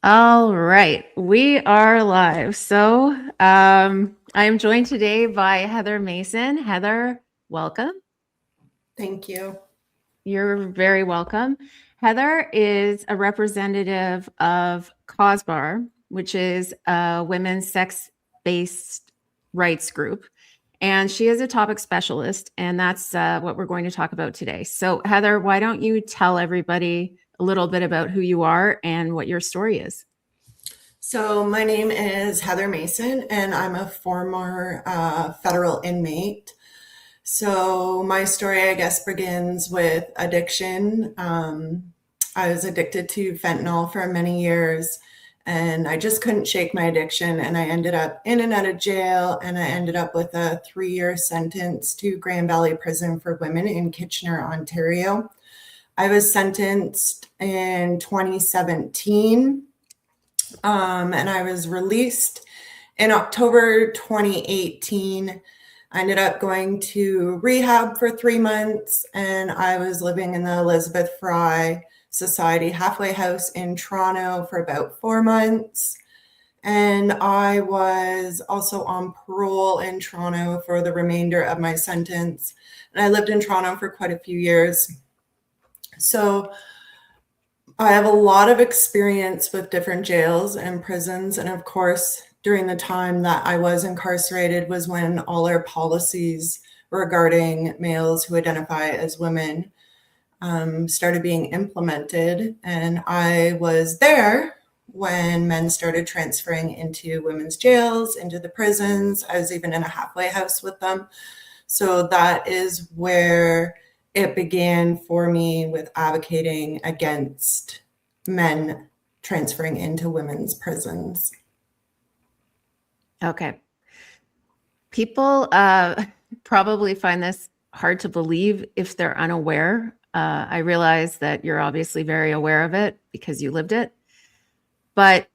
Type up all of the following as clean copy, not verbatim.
All right, we are live. I am joined today by Heather Mason. Heather, welcome. Thank you. You're very welcome. Heather is a representative of caWsbar, which is a women's sex-based rights group. And she is a topic specialist, and that's what we're going to talk about today. So, Heather, why don't you tell everybody a little bit about who you are and what your story is? So, my name is Heather Mason, and I'm a former federal inmate. So, my story, I guess, begins with addiction. I was addicted to fentanyl for many years, and I just couldn't shake my addiction. And I ended up in and out of jail, and I ended up with a 3-year sentence to Grand Valley Prison for Women in Kitchener, Ontario. I was sentenced in 2017. And I was released in October 2018. I ended up going to rehab for 3 months, and I was living in the Elizabeth Fry Society halfway house in Toronto for about 4 months. And I was also on parole in Toronto for the remainder of my sentence. And I lived in Toronto for quite a few years. So I have a lot of experience with different jails and prisons. And of course, during the time that I was incarcerated was when all our policies regarding males who identify as women started being implemented. And I was there when men started transferring into women's jails, into the prisons. I was even in a halfway house with them. So that is where it began for me with advocating against men transferring into women's prisons. Okay. People probably find this hard to believe if they're unaware. I realize that you're obviously very aware of it because you lived it. But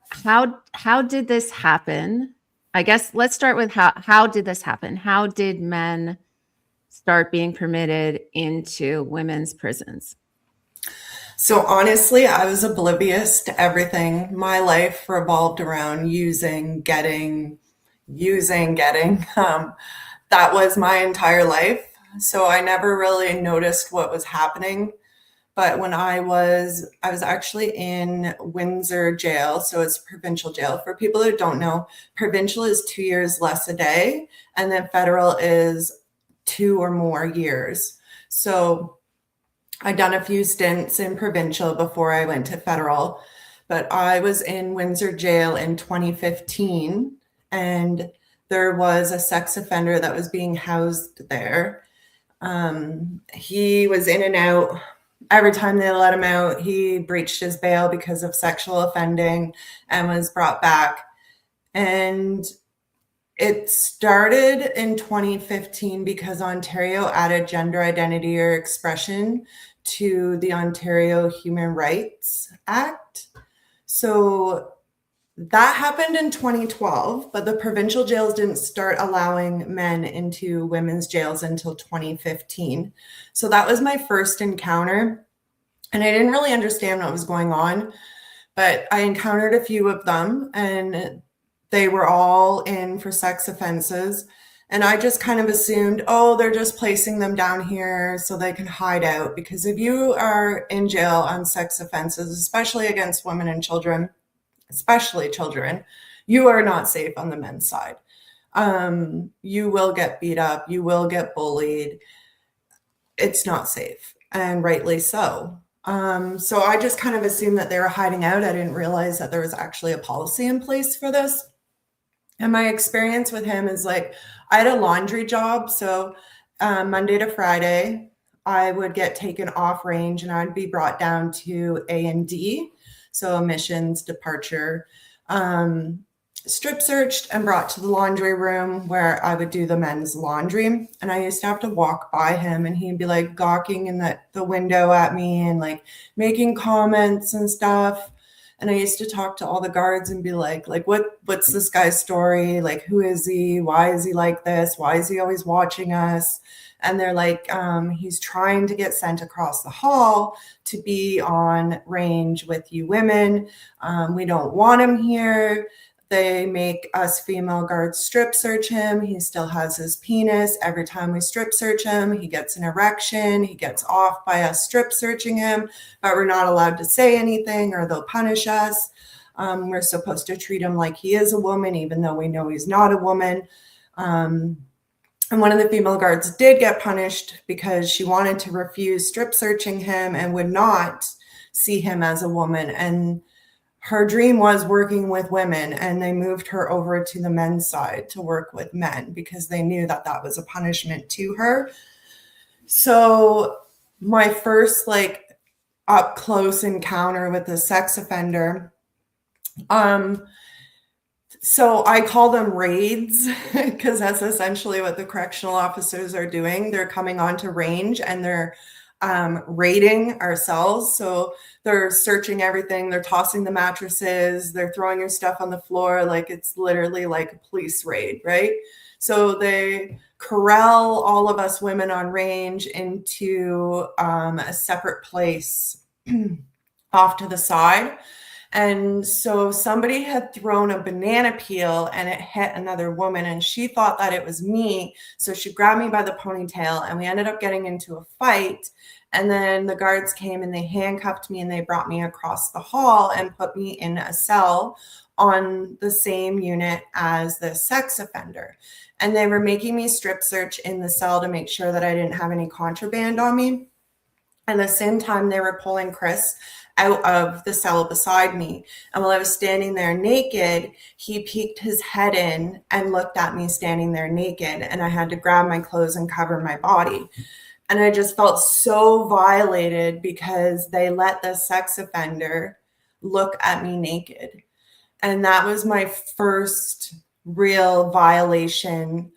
how did this happen? I guess let's start with how did this happen? How did men start being permitted into women's prisons? So honestly, I was oblivious to everything. My life revolved around using, getting. That was my entire life. So I never really noticed what was happening. But when I was actually in Windsor jail. So it's provincial jail. For people who don't know, provincial is 2 years less a day, and then federal is 2 or more years. So I'd done a few stints in provincial before I went to federal, but I was in Windsor jail in 2015, and there was a sex offender that was being housed there. He was in and out. Every time they let him out, he breached his bail because of sexual offending and was brought back. And it started in 2015 because Ontario added gender identity or expression to the Ontario Human Rights Act. So that happened in 2012, but the provincial jails didn't start allowing men into women's jails until 2015. So that was my first encounter. And I didn't really understand what was going on, but I encountered a few of them, and they were all in for sex offenses. And I just kind of assumed, oh, they're just placing them down here so they can hide out. Because if you are in jail on sex offenses, especially against women and children, especially children, you are not safe on the men's side. You will get beat up, you will get bullied. It's not safe, and rightly so. So I just kind of assumed that they were hiding out. I didn't realize that there was actually a policy in place for this. And my experience with him is like, I had a laundry job. So Monday to Friday, I would get taken off range and I'd be brought down to A&D. So emissions, departure, strip searched and brought to the laundry room where I would do the men's laundry. And I used to have to walk by him, and he'd be like gawking in the window at me and like making comments and stuff. And I used to talk to all the guards and be like, what's this guy's story? Like, who is he? Why is he like this? Why is he always watching us? And they're like, he's trying to get sent across the hall to be on range with you women. We don't want him here. They make us female guards strip search him. He still has his penis. Every time we strip search him, he gets an erection. He gets off by us strip searching him, but we're not allowed to say anything or they'll punish us. We're supposed to treat him like he is a woman, even though we know he's not a woman. And one of the female guards did get punished because she wanted to refuse strip searching him and would not see him as a woman. And her dream was working with women, and they moved her over to the men's side to work with men because they knew that that was a punishment to her. So my first like up close encounter with a sex offender, so I call them raids because that's essentially what the correctional officers are doing. They're coming onto range and they're raiding our cells. So they're searching everything. They're tossing the mattresses. They're throwing your stuff on the floor. Like it's literally like a police raid, right? So they corral all of us women on range into a separate place off to the side. And so somebody had thrown a banana peel and it hit another woman and she thought that it was me. So she grabbed me by the ponytail and we ended up getting into a fight. And then the guards came and they handcuffed me and they brought me across the hall and put me in a cell on the same unit as the sex offender. And they were making me strip search in the cell to make sure that I didn't have any contraband on me. And at the same time, they were pulling Chris out of the cell beside me. And while I was standing there naked, he peeked his head in and looked at me standing there naked. And I had to grab my clothes and cover my body. And I just felt so violated because they let the sex offender look at me naked. And that was my first real violation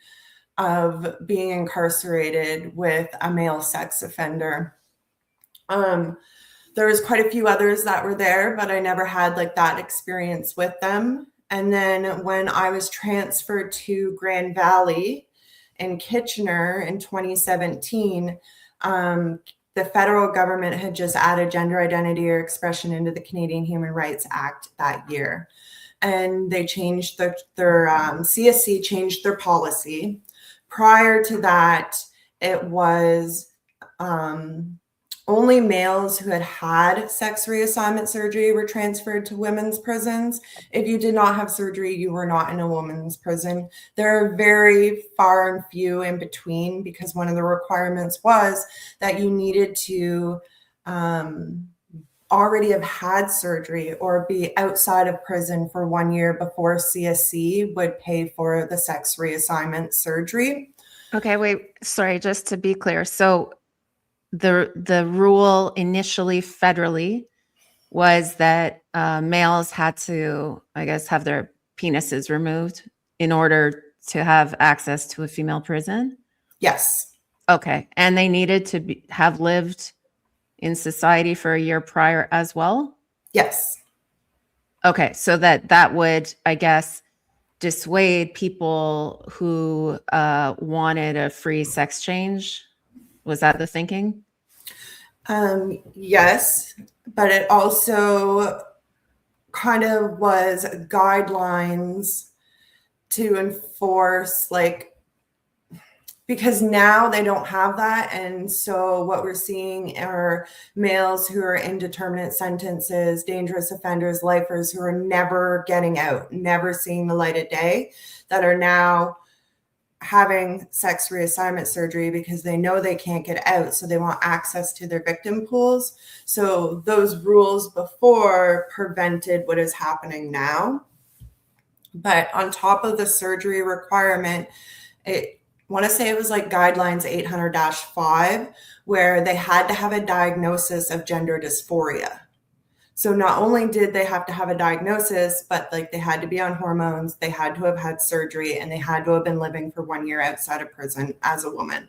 of being incarcerated with a male sex offender. There was quite a few others that were there, but I never had like that experience with them. And then when I was transferred to Grand Valley in Kitchener in 2017, the federal government had just added gender identity or expression into the Canadian Human Rights Act that year. And they changed their CSC changed their policy. Prior to that, it was only males who had had sex reassignment surgery were transferred to women's prisons. If you did not have surgery, you were not in a women's prison. There are very far and few in between because one of the requirements was that you needed to already have had surgery or be outside of prison for 1 year before CSC would pay for the sex reassignment surgery. Okay, wait, sorry, just to be clear. So the rule initially federally was that males had to, I guess, have their penises removed in order to have access to a female prison? Yes. Okay, and they needed to have lived in society for a year prior as well? Yes. Okay, so that would, I guess, dissuade people who wanted a free sex change. Was that the thinking? Yes, but it also kind of was guidelines to enforce, like, because now they don't have that. And so what we're seeing are males who are indeterminate sentences, dangerous offenders, lifers who are never getting out, never seeing the light of day, that are now having sex reassignment surgery because they know they can't get out. So they want access to their victim pools. So those rules before prevented what is happening now. But on top of the surgery requirement, I want to say it was like guidelines 800-5, where they had to have a diagnosis of gender dysphoria. So not only did they have to have a diagnosis, but like they had to be on hormones, they had to have had surgery, and they had to have been living for 1 year outside of prison as a woman.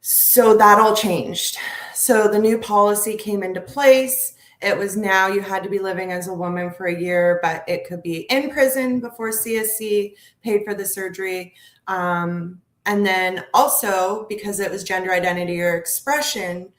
So that all changed. So the new policy came into place. It was now you had to be living as a woman for a year, but it could be in prison before CSC paid for the surgery. And then also, because it was gender identity or expression,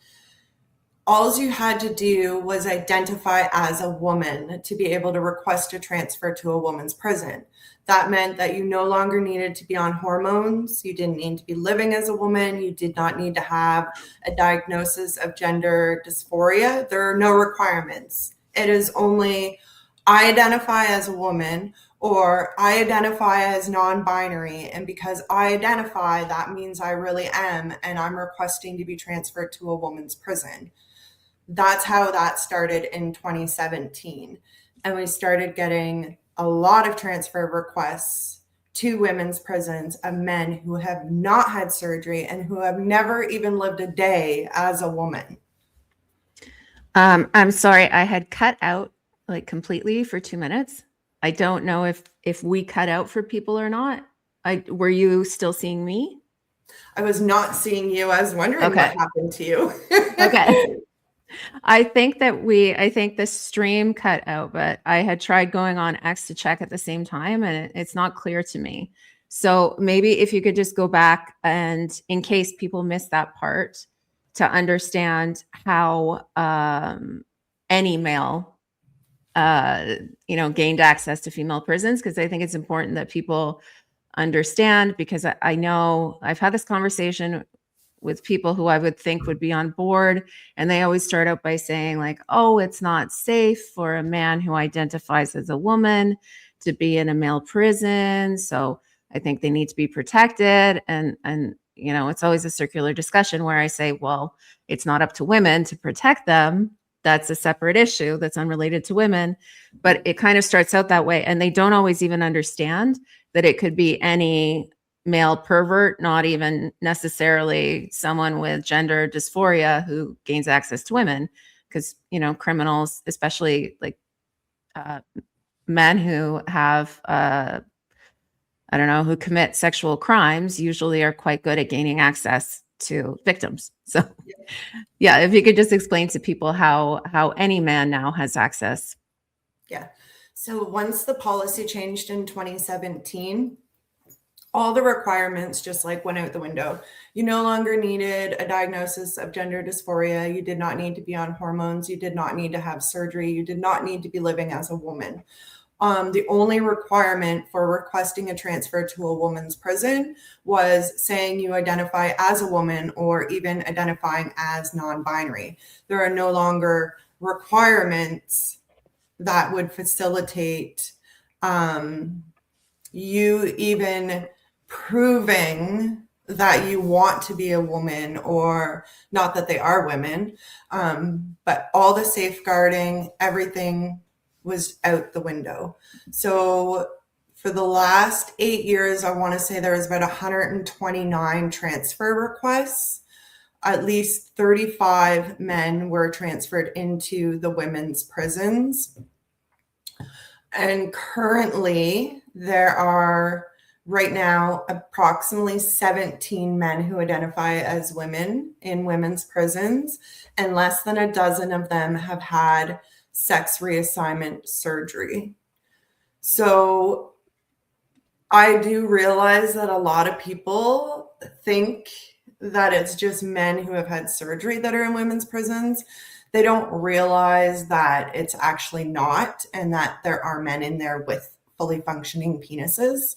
all you had to do was identify as a woman to be able to request a transfer to a woman's prison. That meant that you no longer needed to be on hormones. You didn't need to be living as a woman. You did not need to have a diagnosis of gender dysphoria. There are no requirements. It is only I identify as a woman or I identify as non-binary. And because I identify, that means I really am. And I'm requesting to be transferred to a woman's prison. That's how that started in 2017. And we started getting a lot of transfer requests to women's prisons of men who have not had surgery and who have never even lived a day as a woman. I'm sorry, I had cut out like completely for 2 minutes. I don't know if we cut out for people or not. Were you still seeing me? I was not seeing you. I was wondering Okay. what happened to you. Okay. I think the stream cut out, but I had tried going on X to check at the same time and it's not clear to me. So maybe if you could just go back and in case people missed that part to understand how any male gained access to female prisons, because I think it's important that people understand, because I know I've had this conversation with people who I would think would be on board. And they always start out by saying like, oh, it's not safe for a man who identifies as a woman to be in a male prison. So I think they need to be protected. And it's always a circular discussion where I say, well, it's not up to women to protect them. That's a separate issue that's unrelated to women. But it kind of starts out that way. And they don't always even understand that it could be any male pervert, not even necessarily someone with gender dysphoria who gains access to women, because criminals, especially like men who have who commit sexual crimes, usually are quite good at gaining access to victims. So yeah, if you could just explain to people how any man now has access. Yeah. So once the policy changed in 2017, all the requirements just like went out the window. You no longer needed a diagnosis of gender dysphoria. You did not need to be on hormones. You did not need to have surgery. You did not need to be living as a woman. The only requirement for requesting a transfer to a woman's prison was saying you identify as a woman or even identifying as non-binary. There are no longer requirements that would facilitate you even proving that you want to be a woman, or not that they are women, but all the safeguarding, everything was out the window. So for the last 8 years, I want to say there was about 129 transfer requests. At least 35 men were transferred into the women's prisons. And currently, there are right now approximately 17 men who identify as women in women's prisons, and less than a dozen of them have had sex reassignment surgery. So I do realize that a lot of people think that it's just men who have had surgery that are in women's prisons. They don't realize that it's actually not, and that there are men in there with fully functioning penises.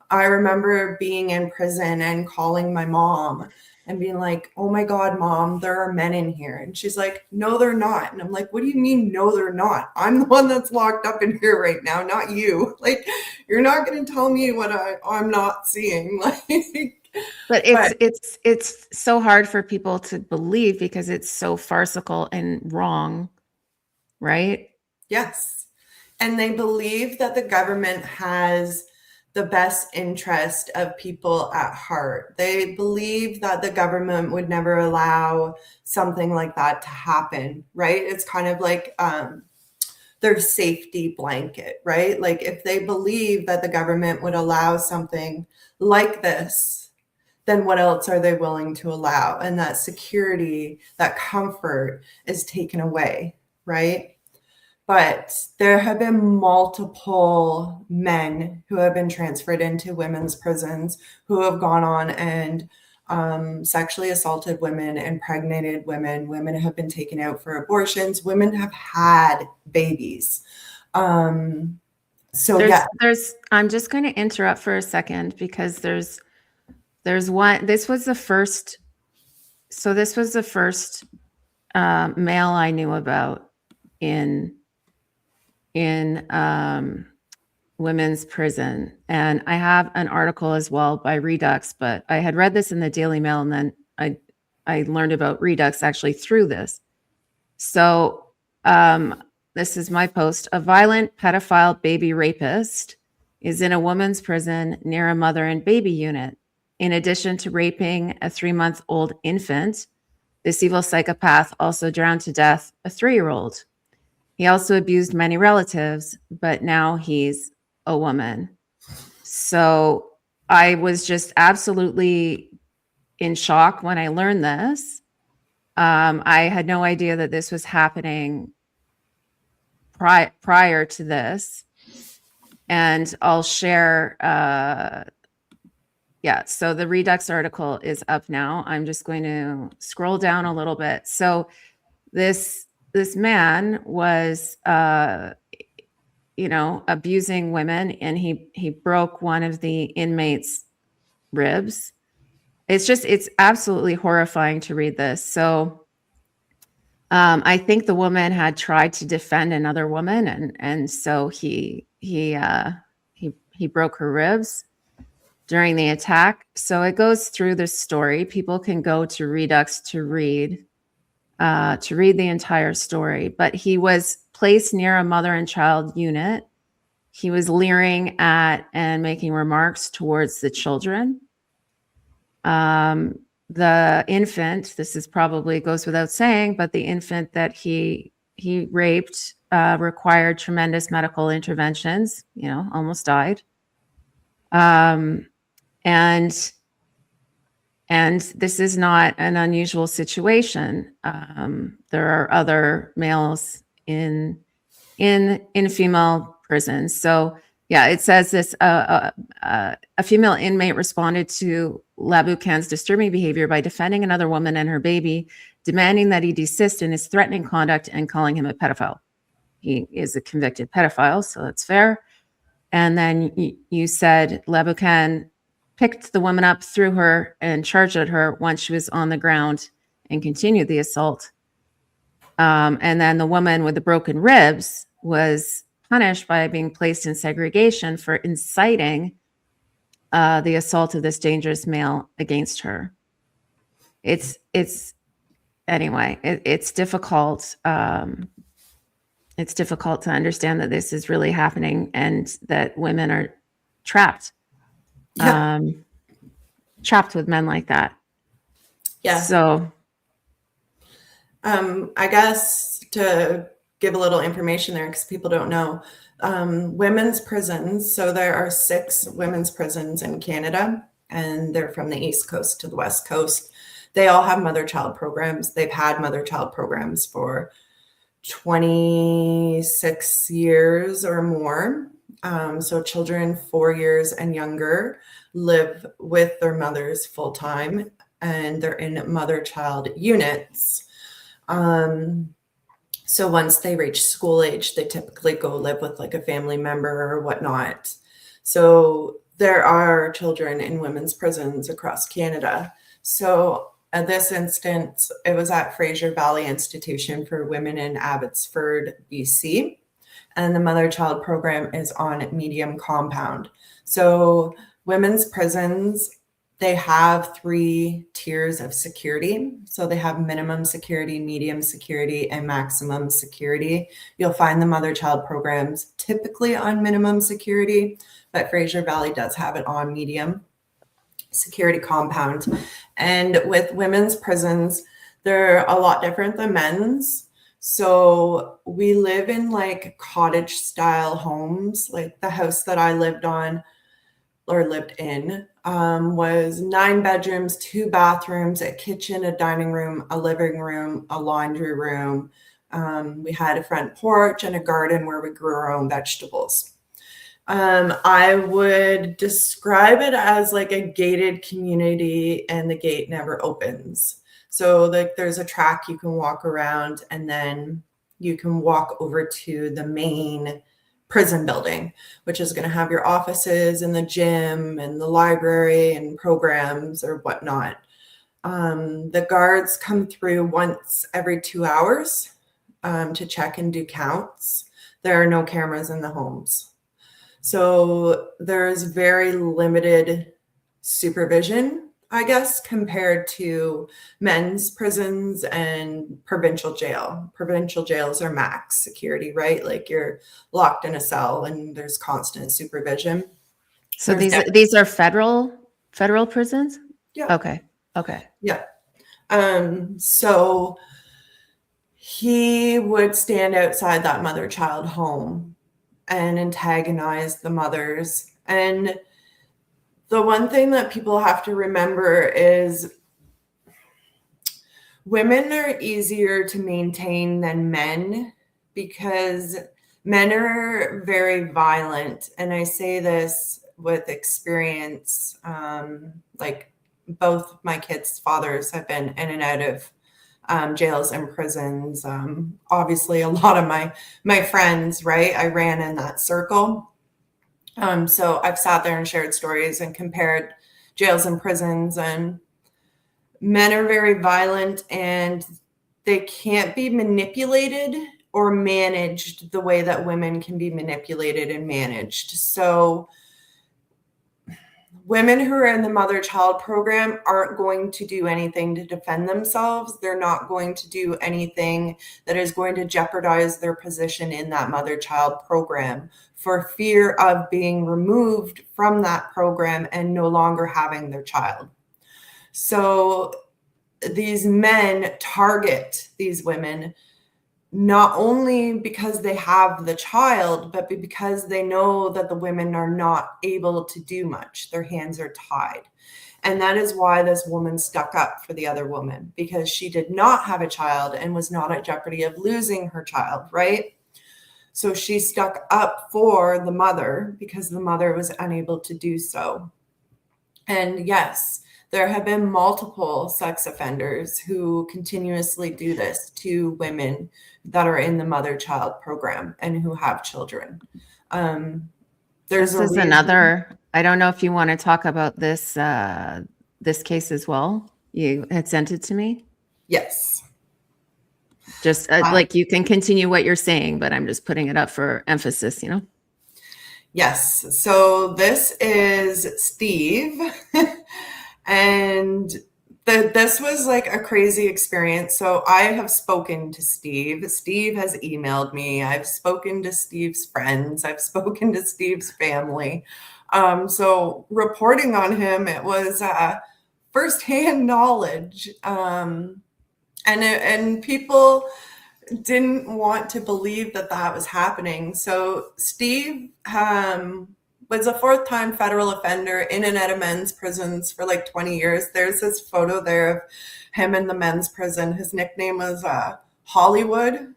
I remember being in prison and calling my mom and being like, oh my God, Mom, there are men in here. And she's like, no, they're not. And I'm like, what do you mean, no, they're not? I'm the one that's locked up in here right now, not you. Like, you're not going to tell me what I'm not seeing. But it's so hard for people to believe because it's so farcical and wrong, right? Yes. And they believe that the government has the best interest of people at heart. They believe that the government would never allow something like that to happen, right? It's kind of like their safety blanket, right? Like if they believe that the government would allow something like this, then what else are they willing to allow? And that security, that comfort is taken away, right? But there have been multiple men who have been transferred into women's prisons who have gone on and sexually assaulted women, impregnated women. Women have been taken out for abortions. Women have had babies. So yeah, I'm just going to interrupt for a second because there's one. This was the first. So this was the first male I knew about in women's prison, and I have an article as well by Redux. But I had read this in the Daily Mail, and then I learned about Redux actually through this. So this is my post. A violent pedophile baby rapist is in a woman's prison near a mother and baby unit. In addition to raping a 3-month-old infant, this evil psychopath also drowned to death a 3-year-old. He also abused many relatives, but now he's a woman. So I was just absolutely in shock when I learned this. I had no idea that this was happening prior to this. And I'll share, so the Redux article is up now. I'm just going to scroll down a little bit. So this man was, abusing women, and he broke one of the inmates' ribs. It's absolutely horrifying to read this. So I think the woman had tried to defend another woman, and so he broke her ribs during the attack. So it goes through this story. People can go to Redux to read the entire story. But he was placed near a mother and child unit. He was leering at and making remarks towards the children. The infant, this is probably goes without saying, but the infant that he raped required tremendous medical interventions, almost died. And this is not an unusual situation. There are other males in female prisons. So yeah, it says this, a female inmate responded to Laboucan's disturbing behavior by defending another woman and her baby, demanding that he desist in his threatening conduct and calling him a pedophile. He is a convicted pedophile, so that's fair. And then you said Laboucan picked the woman up, threw her, and charged at her once she was on the ground and continued the assault. And then the woman with the broken ribs was punished by being placed in segregation for inciting the assault of this dangerous male against her. It's difficult. It's difficult to understand that this is really happening and that women are trapped. Yeah. Trapped with men like that. Yeah. So, I guess to give a little information there, because people don't know, women's prisons. So there are 6 women's prisons in Canada, and they're from the East Coast to the West Coast. They all have mother-child programs. They've had mother-child programs for 26 years or more. So children 4 years and younger live with their mothers full time, and they're in mother-child units. So once they reach school age, they typically go live with like a family member or whatnot. So there are children in women's prisons across Canada. So at this instance, it was at Fraser Valley Institution for Women in Abbotsford, BC. And the mother-child program is on Medium Compound. So women's prisons, they have 3 tiers of security. So they have minimum security, medium security, and maximum security. You'll find the mother-child programs typically on minimum security, but Fraser Valley does have it on medium security compound. And with women's prisons, they're a lot different than men's. So we live in like cottage style homes. Like the house that I lived on, or lived in, was 9 bedrooms, 2 bathrooms, a kitchen, a dining room, a living room, a laundry room. We had a front porch and a garden where we grew our own vegetables. I would describe it as like a gated community, and the gate never opens. So like there's a track you can walk around, and then you can walk over to the main prison building, which is going to have your offices and the gym and the library and programs or whatnot. The guards come through once every 2 hours to check and do counts. There are no cameras in the homes. So there's very limited supervision, I guess, compared to men's prisons and provincial jail. Provincial jails are max security, right? Like you're locked in a cell and there's constant supervision. So these are federal prisons? Yeah. Okay. Yeah. So he would stand outside that mother-child home and antagonize the mothers. And the one thing that people have to remember is women are easier to maintain than men because men are very violent. And I say this with experience. Like both my kids' fathers have been in and out of jails and prisons. Obviously, a lot of my friends, right? I ran in that circle. So I've sat there and shared stories and compared jails and prisons, and men are very violent and they can't be manipulated or managed the way that women can be manipulated and managed. So women who are in the mother-child program aren't going to do anything to defend themselves. They're not going to do anything that is going to jeopardize their position in that mother-child program for fear of being removed from that program and no longer having their child. So these men target these women not only because they have the child, but because they know that the women are not able to do much. Their hands are tied. And that is why this woman stuck up for the other woman, because she did not have a child and was not at jeopardy of losing her child, right? So she stuck up for the mother because the mother was unable to do so. And yes, there have been multiple sex offenders who continuously do this to women that are in the mother-child program and who have children. There's this is another, I don't know if you want to talk about this case as well. You had sent it to me. Yes. Just like you can continue what you're saying, but I'm just putting it up for emphasis, you know? Yes. So this is Steve. And this was like a crazy experience. So I have spoken to Steve. Steve has emailed me. I've spoken to Steve's friends. I've spoken to Steve's family. So reporting on him, it was firsthand knowledge. And people didn't want to believe that was happening. So Steve was a 4th-time federal offender in and out of men's prisons for like 20 years. There's this photo there of him in the men's prison. His nickname was Hollywood.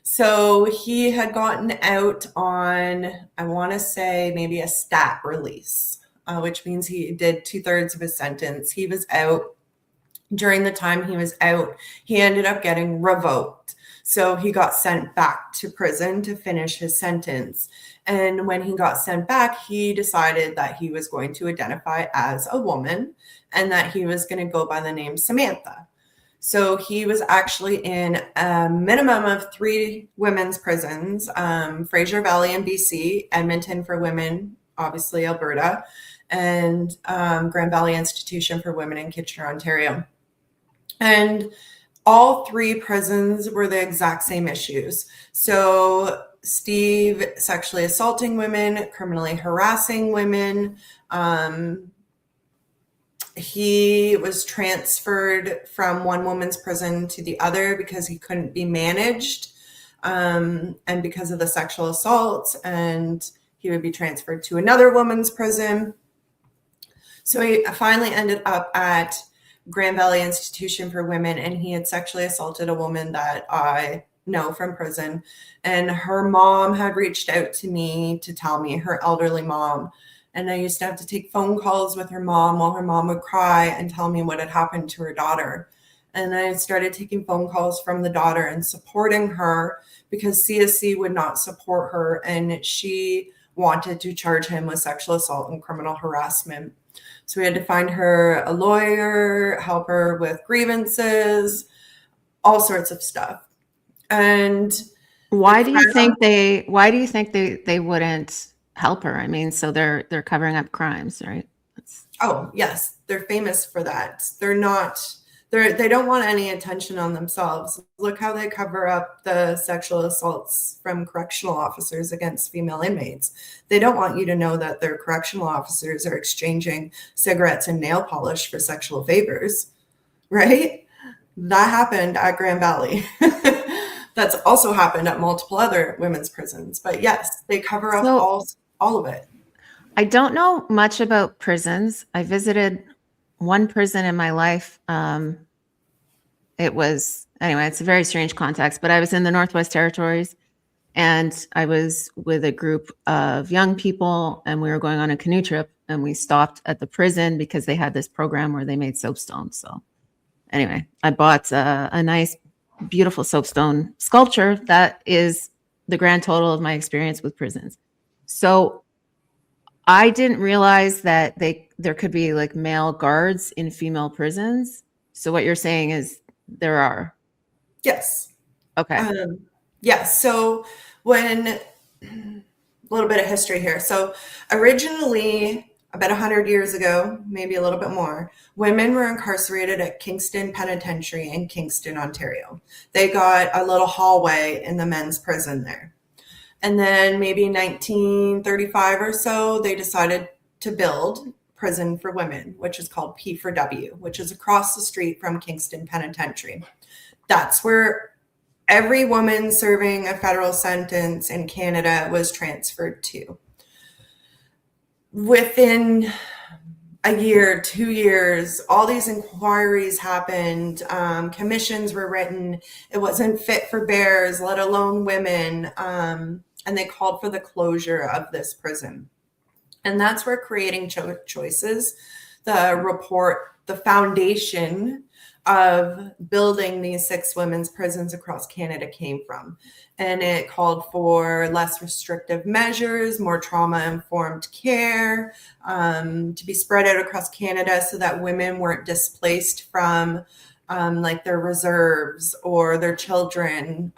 So he had gotten out on, I want to say, maybe a stat release, which means he did 2/3 of his sentence. He was out. During the time he was out, he ended up getting revoked. So he got sent back to prison to finish his sentence. And when he got sent back, he decided that he was going to identify as a woman and that he was going to go by the name Samantha. So he was actually in a minimum of 3 women's prisons, Fraser Valley in BC, Edmonton for women, obviously Alberta, and Grand Valley Institution for Women in Kitchener, Ontario. And all 3 prisons were the exact same issues. So Steve sexually assaulting women, criminally harassing women. He was transferred from one woman's prison to the other because he couldn't be managed, and because of the sexual assaults. And he would be transferred to another woman's prison. So he finally ended up at Grand Valley Institution for Women, and he had sexually assaulted a woman that I know from prison. And her mom had reached out to me to tell me, her elderly mom. And I used to have to take phone calls with her mom while her mom would cry and tell me what had happened to her daughter. And I started taking phone calls from the daughter and supporting her because CSC would not support her. And she wanted to charge him with sexual assault and criminal harassment. So we had to find her a lawyer, help her with grievances, all sorts of stuff. And Why do you think they wouldn't help her? I mean, so they're covering up crimes, right? oh yes, they're famous for that. They don't want any attention on themselves. Look how they cover up the sexual assaults from correctional officers against female inmates. They don't want you to know that their correctional officers are exchanging cigarettes and nail polish for sexual favors, right? That happened at Grand Valley. That's also happened at multiple other women's prisons. But yes, they cover up all of it. I don't know much about prisons. I visited one prison in my life. It's a very strange context, but I was in the Northwest Territories and I was with a group of young people and we were going on a canoe trip and we stopped at the prison because they had this program where they made soapstone. So anyway, I bought a nice, beautiful soapstone sculpture that is the grand total of my experience with prisons. So I didn't realize that there could be like male guards in female prisons. So what you're saying is there are. Yes. Okay. Yes. So a little bit of history here. So originally, about 100 years ago, maybe a little bit more, women were incarcerated at Kingston Penitentiary in Kingston, Ontario. They got a little hallway in the men's prison there. And then maybe 1935 or so, they decided to build prison for women, which is called P4W, which is across the street from Kingston Penitentiary. That's where every woman serving a federal sentence in Canada was transferred to. Within a year, 2 years, all these inquiries happened. Commissions were written. It wasn't fit for bears, let alone women. And they called for the closure of this prison. And that's where Creating Choices, the report, the foundation of building these 6 women's prisons across Canada came from. And it called for less restrictive measures, more trauma-informed care, to be spread out across Canada so that women weren't displaced from like their reserves or their children,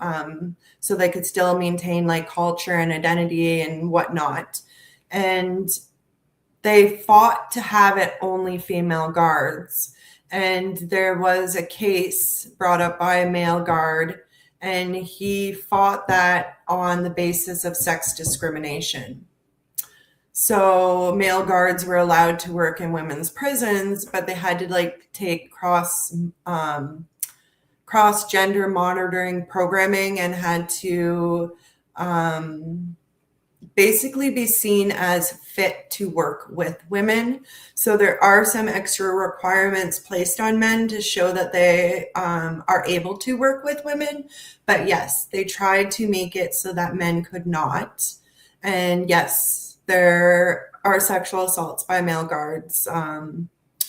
so they could still maintain like culture and identity and whatnot. And they fought to have it only female guards. And there was a case brought up by a male guard, and he fought that on the basis of sex discrimination. So male guards were allowed to work in women's prisons, but they had to like take cross gender monitoring programming and had to basically be seen as fit to work with women. So there are some extra requirements placed on men to show that they are able to work with women. But yes, they tried to make it so that men could not. And yes, there are sexual assaults by male guards.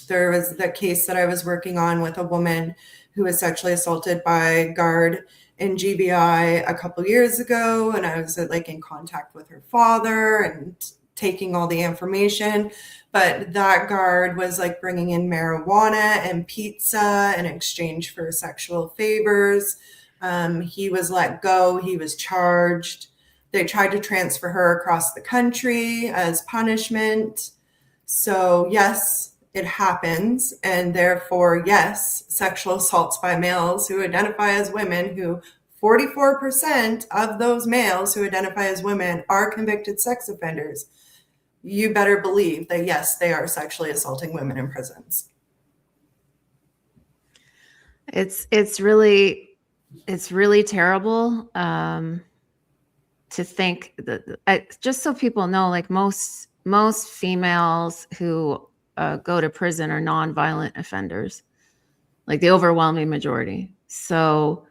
There was the case that I was working on with a woman who was sexually assaulted by a guard in GBI a couple years ago, and I was like in contact with her father and taking all the information. But that guard was like bringing in marijuana and pizza in exchange for sexual favors. He was let go. He was charged. They tried to transfer her across the country as punishment. So yes, it happens. And therefore, yes, sexual assaults by males who identify as women, who 44% of those males who identify as women are convicted sex offenders. You better believe that, yes, they are sexually assaulting women in prisons. It's really terrible. to think that just so people know, like most females who go to prison are nonviolent offenders, like the overwhelming majority. So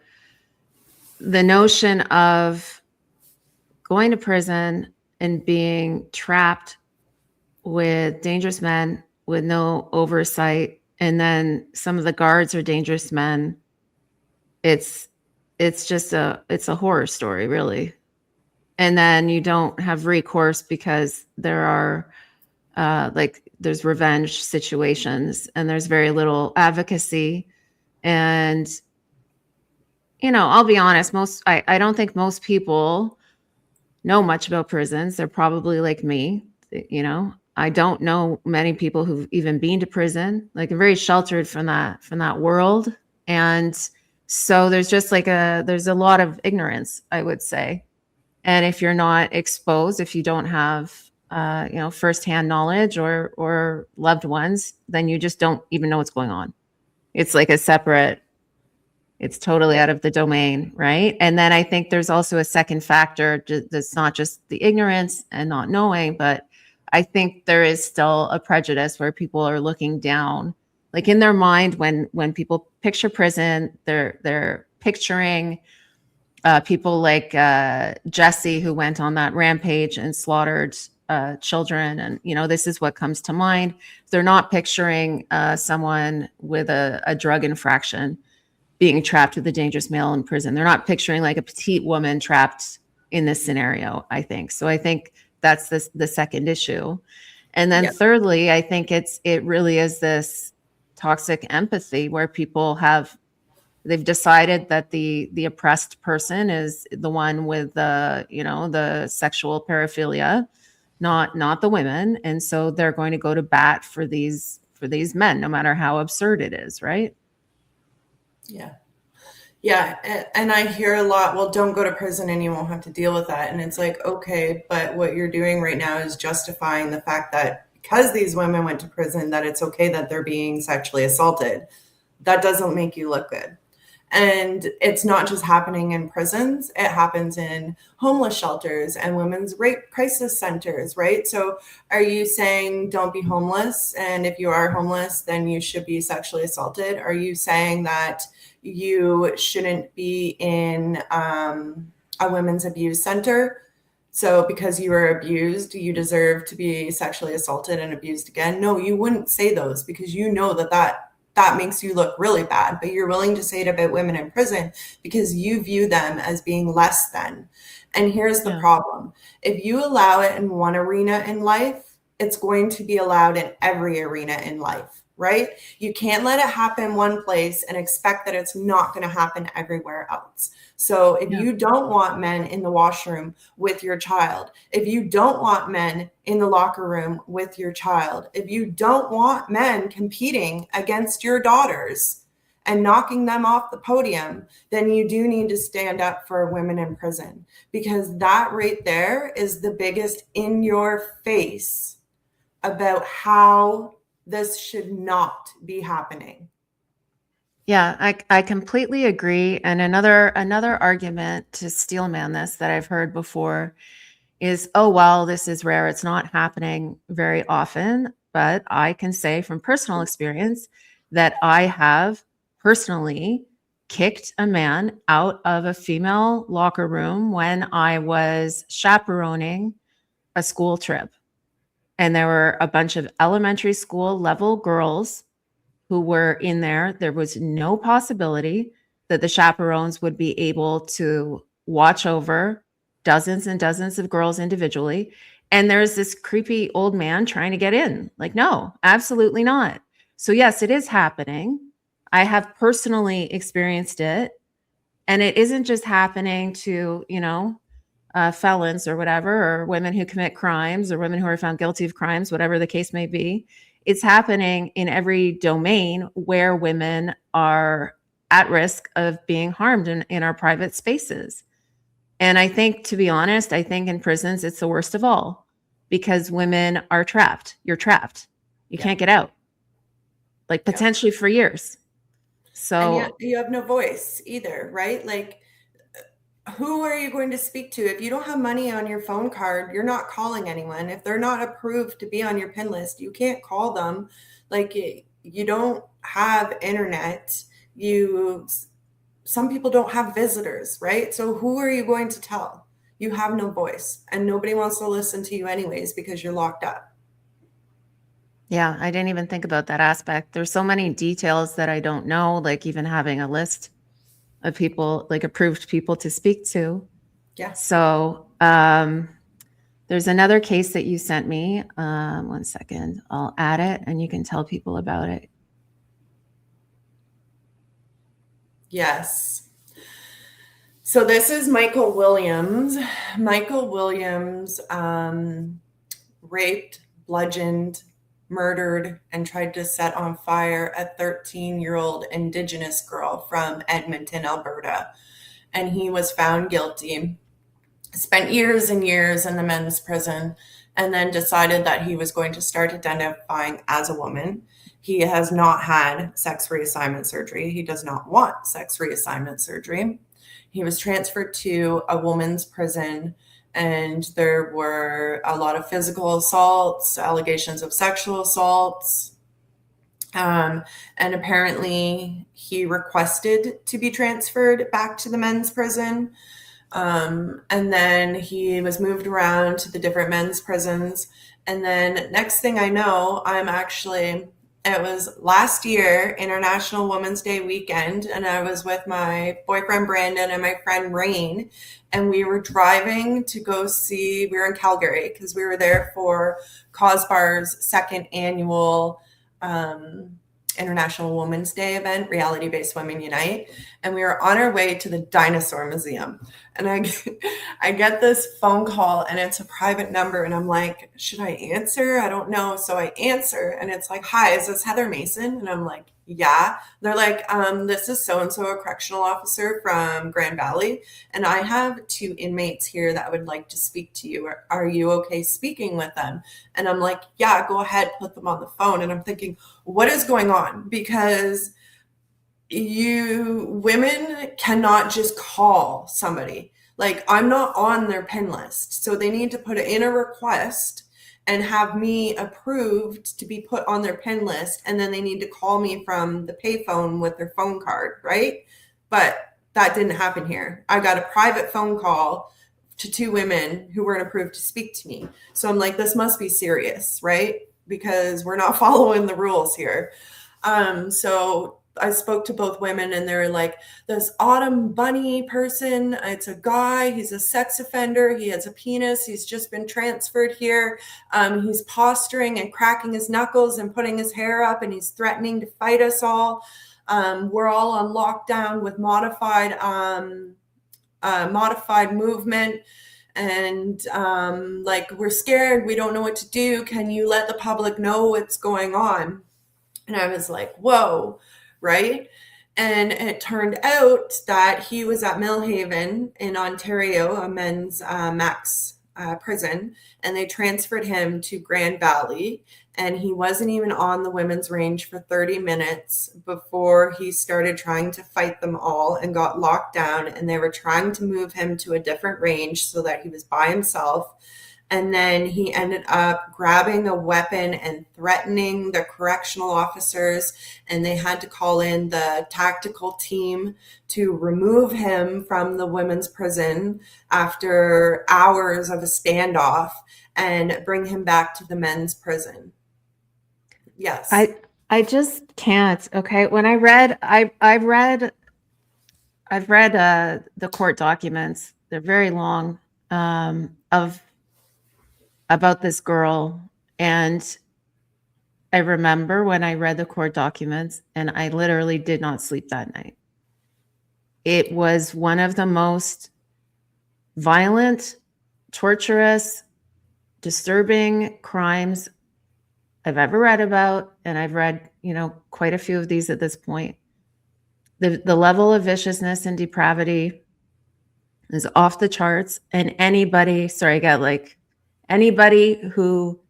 the notion of going to prison and being trapped with dangerous men with no oversight, and then some of the guards are dangerous men, it's just it's a horror story, really. And then you don't have recourse because there are like there's revenge situations and there's very little advocacy. And I'll be honest, I don't think most people know much about prisons. They're probably like me. I don't know many people who've even been to prison. Like, I'm very sheltered from that world. And so there's just there's a lot of ignorance, I would say. And if you're not exposed, if you don't have firsthand knowledge or loved ones, then you just don't even know what's going on. It's like it's totally out of the domain, right? And then I think there's also a second factor that's not just the ignorance and not knowing, but I think there is still a prejudice where people are looking down, like in their mind when people picture prison, they're picturing people like Jesse, who went on that rampage and slaughtered children, and this is what comes to mind. They're not picturing someone with a drug infraction being trapped with a dangerous male in prison. They're not picturing like a petite woman trapped in this scenario, I think. So I think that's the second issue. And then thirdly, I think it really is this toxic empathy where they've decided that the oppressed person is the one with the sexual paraphilia, not the women. And so they're going to go to bat for these men, no matter how absurd it is, right? Yeah. Yeah. And I hear a lot, well, don't go to prison and you won't have to deal with that. And it's like, okay, but what you're doing right now is justifying the fact that because these women went to prison, that it's okay that they're being sexually assaulted. That doesn't make you look good. And it's not just happening in prisons, it happens in homeless shelters and women's rape crisis centers, right? So are you saying don't be homeless? And if you are homeless, then you should be sexually assaulted? Are you saying that you shouldn't be in a women's abuse center? So because you were abused, you deserve to be sexually assaulted and abused again? No, you wouldn't say those because you know that makes you look really bad, but you're willing to say it about women in prison because you view them as being less than. And here's the problem. If you allow it in one arena in life, it's going to be allowed in every arena in life, right? You can't let it happen one place and expect that it's not going to happen everywhere else. So if you don't want men in the washroom with your child, if you don't want men in the locker room with your child, if you don't want men competing against your daughters and knocking them off the podium, then you do need to stand up for women in prison, because that right there is the biggest in your face about how this should not be happening. Yeah, I completely agree. And another argument to steelman this that I've heard before is, oh, well, this is rare. It's not happening very often. But I can say from personal experience that I have personally kicked a man out of a female locker room when I was chaperoning a school trip. And there were a bunch of elementary school level girls who were in there. There was no possibility that the chaperones would be able to watch over dozens and dozens of girls individually. And there's this creepy old man trying to get in. Like, no, absolutely not. So yes, it is happening. I have personally experienced it. And it isn't just happening to, felons or whatever, or women who commit crimes or women who are found guilty of crimes, whatever the case may be. It's happening in every domain where women are at risk of being harmed in our private spaces. And I think, to be honest, I think in prisons, it's the worst of all because women are trapped. You're trapped. You can't get out, like potentially for years. So and yet you have no voice either, right? Like who are you going to speak to? If you don't have money on your phone card, you're not calling anyone. If they're not approved to be on your pin list, you can't call them. Like, you don't have internet. Some people don't have visitors, right? So who are you going to tell? You have no voice, and nobody wants to listen to you anyways because you're locked up. Yeah, I didn't even think about that aspect. There's so many details that I don't know, like even having a list of people, like approved people to speak to. Yeah. So there's another case that you sent me. 1 second, I'll add it and you can tell people about it. Yes. So this is Michael Williams. Michael Williams raped, bludgeoned, murdered, and tried to set on fire a 13-year-old Indigenous girl from Edmonton, Alberta. And he was found guilty, spent years and years in the men's prison, and then decided that he was going to start identifying as a woman. He has not had sex reassignment surgery. He does not want sex reassignment surgery. He was transferred to a woman's prison, and there were a lot of physical assaults, allegations of sexual assaults. And apparently he requested to be transferred back to the men's prison. And then he was moved around to the different men's prisons. And then next thing I know, it was last year, International Women's Day weekend, and I was with my boyfriend Brandon and my friend Rain, and we were driving to go see, we were in Calgary because we were there for caWsbar's second annual International Women's Day event, Reality Based Women Unite. And we were on our way to the Dinosaur Museum. And I get this phone call, and it's a private number. And I'm like, should I answer? I don't know. So I answer, and it's like, hi, is this Heather Mason? And I'm like, yeah. They're like, this is so-and-so, a correctional officer from Grand Valley. And I have 2 inmates here that would like to speak to you. Are you okay speaking with them? And I'm like, yeah, go ahead, put them on the phone. And I'm thinking, what is going on? Because women cannot just call somebody. Like, I'm not on their pin list. So they need to put in a request and have me approved to be put on their pin list. And then they need to call me from the payphone with their phone card, right? But that didn't happen here. I got a private phone call to 2 women who weren't approved to speak to me. So I'm like, this must be serious, right? Because we're not following the rules here. So I spoke to both women, and they were like, this Autumn Bunny person, it's a guy, he's a sex offender, he has a penis, he's just been transferred here. He's posturing and cracking his knuckles and putting his hair up, and he's threatening to fight us all. We're all on lockdown with modified movement. And like, we're scared, we don't know what to do. Can you let the public know what's going on? And I was like, whoa, right? And it turned out that he was at Millhaven in Ontario, a men's max prison, and they transferred him to Grand Valley. And he wasn't even on the women's range for 30 minutes before he started trying to fight them all and got locked down. And they were trying to move him to a different range so that he was by himself. And then he ended up grabbing a weapon and threatening the correctional officers. And they had to call in the tactical team to remove him from the women's prison after hours of a standoff and bring him back to the men's prison. Yes. I just can't. Okay. When I've read the court documents. They're very long, about this girl. And I remember when I read the court documents, and I literally did not sleep that night. It was one of the most violent, torturous, disturbing crimes I've ever read about. And I've read, quite a few of these at this point. The level of viciousness and depravity is off the charts. And anybody who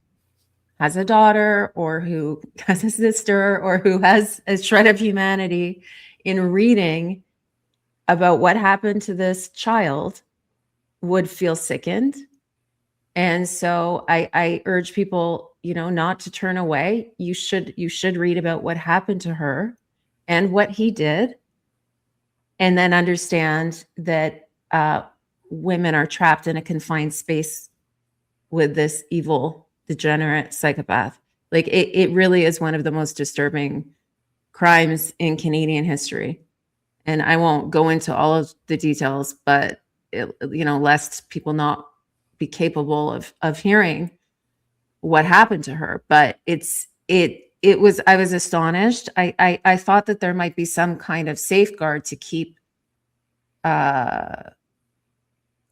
has a daughter or who has a sister or who has a shred of humanity in reading about what happened to this child would feel sickened. And so I urge people, not to turn away. You should read about what happened to her and what he did, and then understand that women are trapped in a confined space with this evil, degenerate psychopath. Like it really is one of the most disturbing crimes in Canadian history. And I won't go into all of the details, but lest people not be capable of hearing what happened to her. But I was astonished. I thought that there might be some kind of safeguard to keep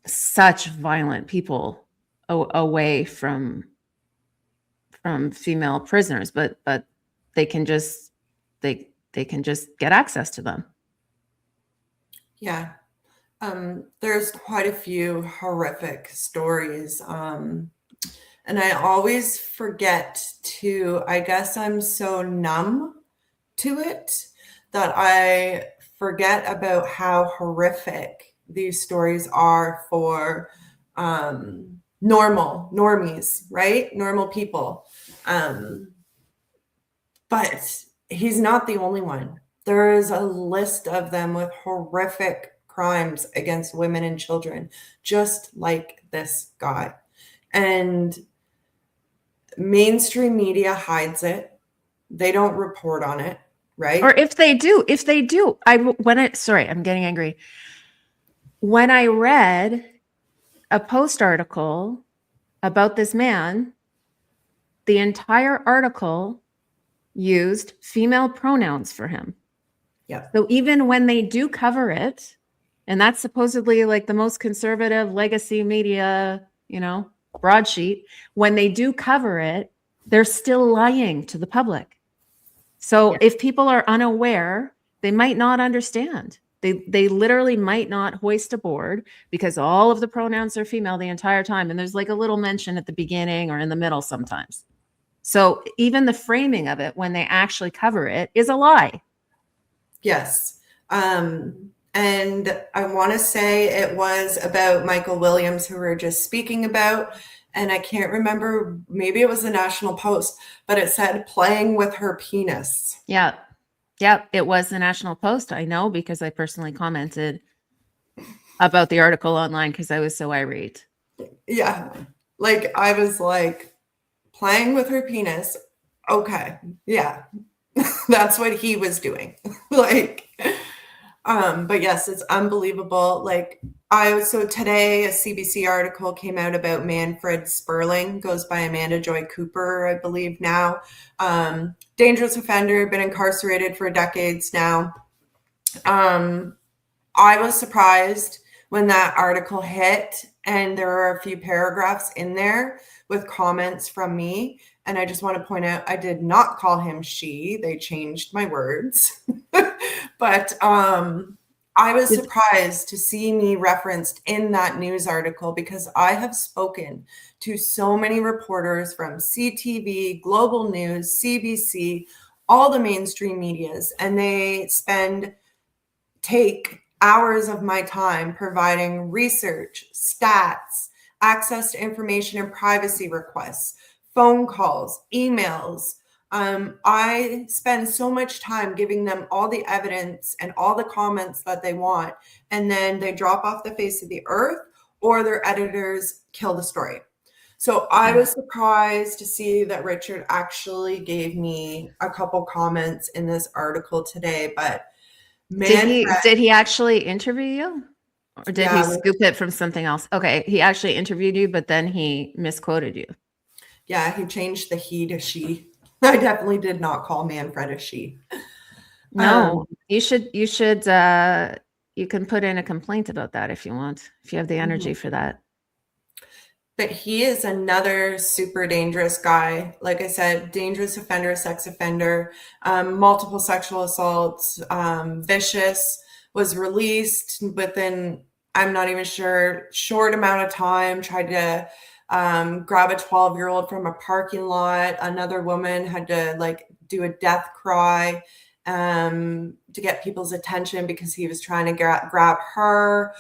such violent people away from female prisoners, but they can just get access to them. Yeah. There's quite a few horrific stories. And I always forget I guess I'm so numb to it that I forget about how horrific these stories are for normies, right? Normal people. But he's not the only one. There is a list of them with horrific crimes against women and children, just like this guy. And mainstream media hides it. They don't report on it, right? Or if they do, I'm getting angry. When I read a Post article about this man, the entire article used female pronouns for him. Yeah. So even when they do cover it, and that's supposedly like the most conservative legacy media, broadsheet, when they do cover it, they're still lying to the public. So if people are unaware, they might not understand. They literally might not hoist a board because all of the pronouns are female the entire time. And there's like a little mention at the beginning or in the middle sometimes. So even the framing of it when they actually cover it is a lie. Yes. And I want to say it was about Michael Williams, who we were just speaking about. And I can't remember, maybe it was the National Post, but it said playing with her penis. Yeah. It was the National Post. I know because I personally commented about the article online because I was so irate. Yeah. Like I was like, playing with her penis. Okay. Yeah. That's what he was doing. But yes, it's unbelievable. So today a CBC article came out about Manfred Sperling, goes by Amanda Joy Cooper, I believe now. Dangerous offender, been incarcerated for decades now. I was surprised when that article hit, and there are a few paragraphs in there with comments from me. And I just want to point out, I did not call him she. They changed my words. But I was surprised to see me referenced in that news article because I have spoken to so many reporters from CTV, Global News, CBC, all the mainstream medias, and they take hours of my time providing research, stats, access to information and privacy requests, phone calls, emails. I spend so much time giving them all the evidence and all the comments that they want, and then they drop off the face of the earth or their editors kill the story. So I was surprised to see that Richard actually gave me a couple comments in this article today, but did he actually interview you? Or did he scoop it from something else? Okay, he actually interviewed you, but then he misquoted you. Yeah, he changed the he to she. I definitely did not call Manfred a she. No, you can put in a complaint about that if you want, if you have the energy for that. But he is another super dangerous guy. Like I said, dangerous offender, sex offender, multiple sexual assaults, vicious, was released within, I'm not even sure, short amount of time, tried to grab a 12-year-old from a parking lot. Another woman had to do a death cry. to get people's attention because he was trying to grab her.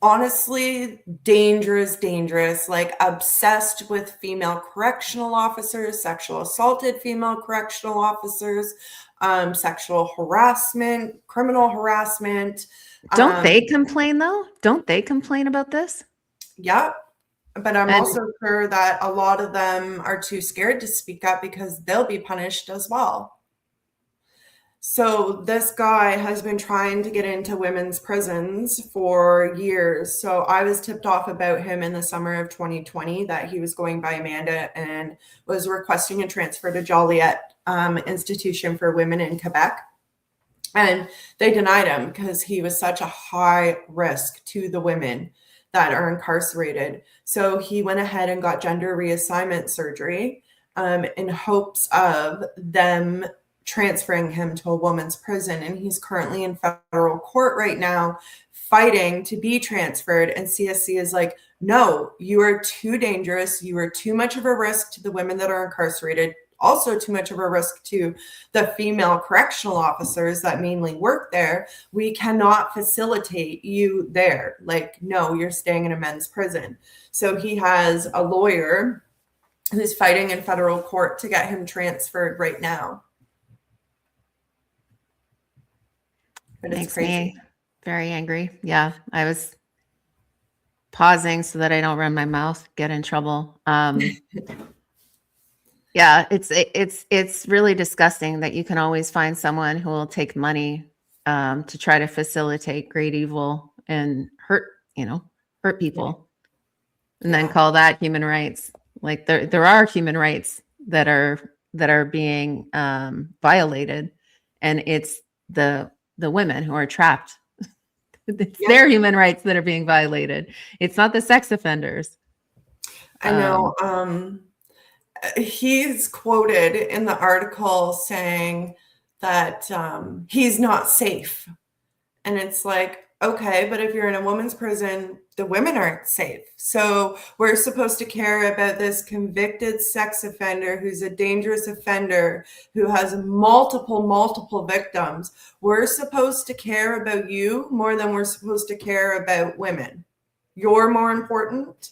Honestly, dangerous, like obsessed with female correctional officers, sexual assaulted female correctional officers, sexual harassment, criminal harassment. Don't they complain though? Don't they complain about this? Yep. But I'm And also sure that a lot of them are too scared to speak up because they'll be punished as well. So this guy has been trying to get into women's prisons for years. So I was tipped off about him in the summer of 2020 that he was going by Amanda and was requesting a transfer to Joliet Institution for Women in Quebec. And they denied him because he was such a high risk to the women that are incarcerated. So he went ahead and got gender reassignment surgery in hopes of them transferring him to a woman's prison. And he's currently in federal court right now fighting to be transferred. And CSC is like, no, you are too dangerous. You are too much of a risk to the women that are incarcerated. Also too much of a risk to the female correctional officers that mainly work there. We cannot facilitate you there. Like, no, you're staying in a men's prison. So he has a lawyer who's fighting in federal court to get him transferred right now. But it's makes crazy. me very angry. Yeah, I was pausing so that I don't run my mouth, get in trouble. Yeah, it's really disgusting that you can always find someone who will take money to try to facilitate great evil and hurt people, and then Yeah. call that human rights. Like there are human rights that are being violated, and it's the women who are trapped. It's their human rights that are being violated. It's not the sex offenders. I know. He's quoted in the article saying that he's not safe. And it's like, okay, but if you're in a woman's prison, the women aren't safe. So we're supposed to care about this convicted sex offender who's a dangerous offender who has multiple victims. We're supposed to care about you more than we're supposed to care about women. You're more important?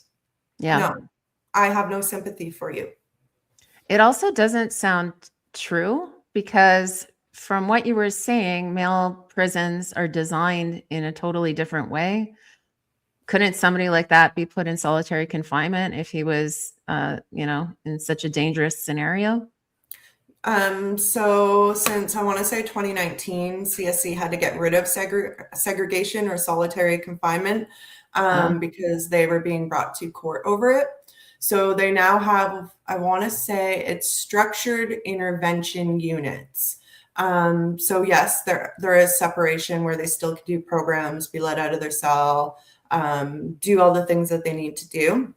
Yeah. No, I have no sympathy for you. It also doesn't sound true because from what you were saying, male prisons are designed in a totally different way. Couldn't somebody like that be put in solitary confinement if he was, in such a dangerous scenario? So since I want to say 2019, CSC had to get rid of segregation or solitary confinement because they were being brought to court over it. So they now have, I want to say it's structured intervention units. So yes, there is separation where they still can do programs, be let out of their cell, do all the things that they need to do.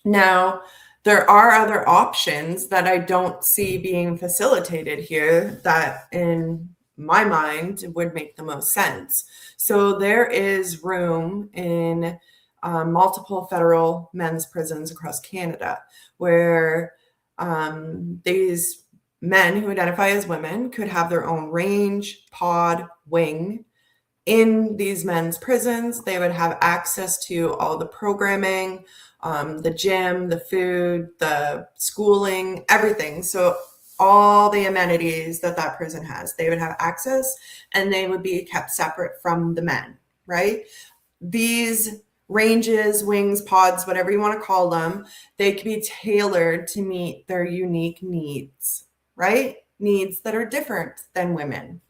Now, there are other options that I don't see being facilitated here that in my mind would make the most sense. So there is room in multiple federal men's prisons across Canada where these men who identify as women could have their own range, pod, wing. In these men's prisons, they would have access to all the programming, the gym, the food, the schooling, everything. So all the amenities that prison has, they would have access, and they would be kept separate from the men, right? These ranges, wings, pods, whatever you want to call them, they can be tailored to meet their unique needs, right? Needs that are different than women.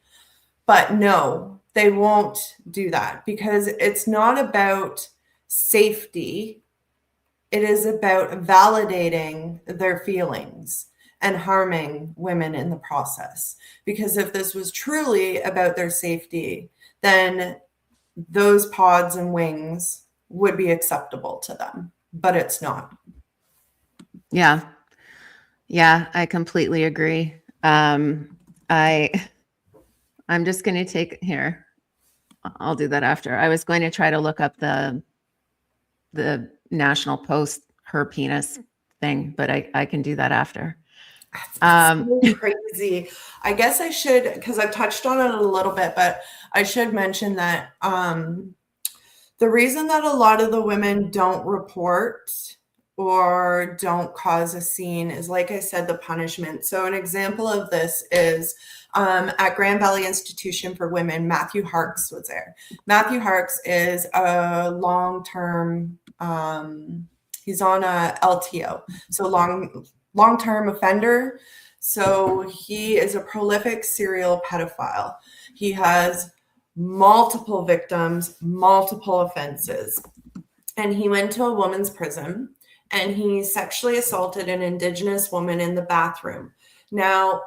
But no, they won't do that because it's not about safety. It is about validating their feelings and harming women in the process. Because if this was truly about their safety, then those pods and wings would be acceptable to them, but it's not. Yeah. Yeah, I completely agree. I'm just going to take here. I'll do that after. I was going to try to look up the National Post her penis thing, but I can do that after. It's so crazy. I guess I should, because I've touched on it a little bit, but I should mention that the reason that a lot of the women don't report or don't cause a scene is, like I said, the punishment. So, an example of this is at Grand Valley Institution for Women, Matthew Harks was there. Matthew Harks is a long term, he's on a LTO, so long term offender. So, he is a prolific serial pedophile. He has multiple victims, multiple offenses. And he went to a woman's prison and he sexually assaulted an Indigenous woman in the bathroom. Now,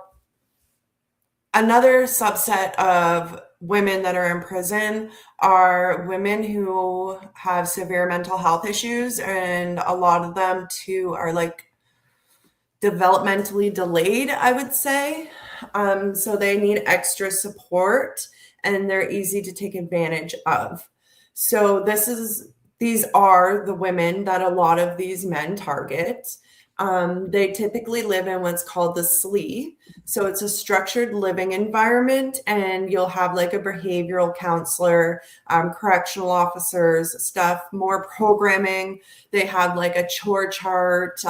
another subset of women that are in prison are women who have severe mental health issues, and a lot of them too are like developmentally delayed, I would say. So they need extra support and they're easy to take advantage of. So these are the women that a lot of these men target. They typically live in what's called the SLE. So it's a structured living environment, and you'll have like a behavioral counselor, correctional officers, stuff, more programming. They have like a chore chart.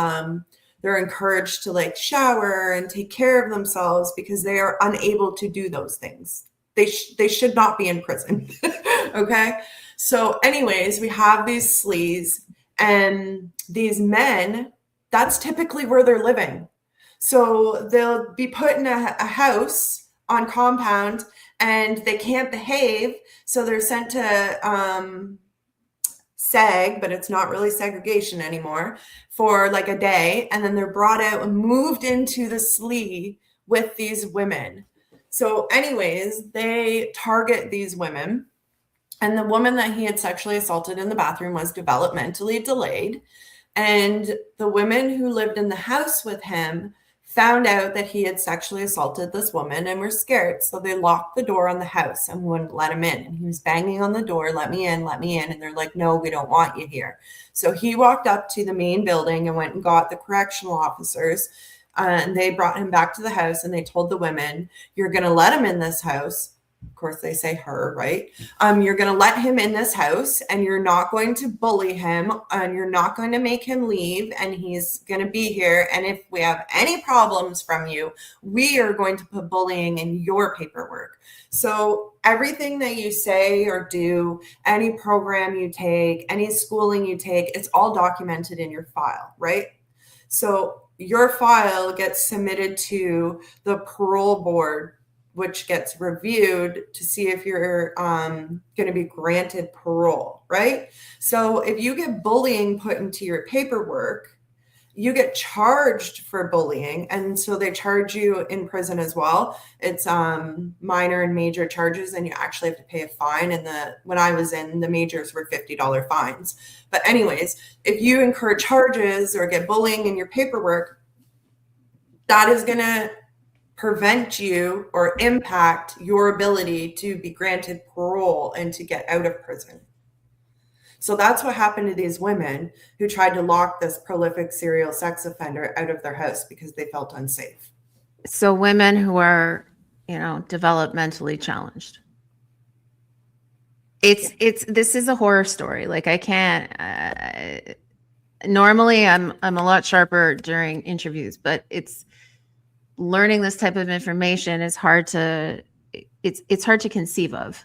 They're encouraged to like shower and take care of themselves because they are unable to do those things. They should not be in prison. Okay. So anyways, we have these sleaze, and these men, that's typically where they're living. So they'll be put in a house on compound and they can't behave. So they're sent to seg, but it's not really segregation anymore, for like a day. And then they're brought out and moved into the SLE with these women. So anyways, they target these women. And the woman that he had sexually assaulted in the bathroom was developmentally delayed. And the women who lived in the house with him found out that he had sexually assaulted this woman and were scared. So they locked the door on the house and wouldn't let him in. And he was banging on the door, let me in, let me in. And they're like, no, we don't want you here. So he walked up to the main building and went and got the correctional officers. And they brought him back to the house and they told the women, you're going to let him in this house. Of course, they say her, right? You're going to let him in this house and you're not going to bully him and you're not going to make him leave, and he's going to be here. And if we have any problems from you, we are going to put bullying in your paperwork. So everything that you say or do, any program you take, any schooling you take, it's all documented in your file, right? So your file gets submitted to the parole board, which gets reviewed to see if you're going to be granted parole, right? So if you get bullying put into your paperwork, you get charged for bullying. And so they charge you in prison as well. It's minor and major charges, and you actually have to pay a fine. And when I was in, the majors were $50 fines. But anyways, if you incur charges or get bullying in your paperwork, that is going to prevent you or impact your ability to be granted parole and to get out of prison. So that's what happened to these women who tried to lock this prolific serial sex offender out of their house because they felt unsafe. So women who are, developmentally challenged. This is a horror story. Like I can't, normally I'm a lot sharper during interviews, but it's learning this type of information is hard to, it's hard to conceive of,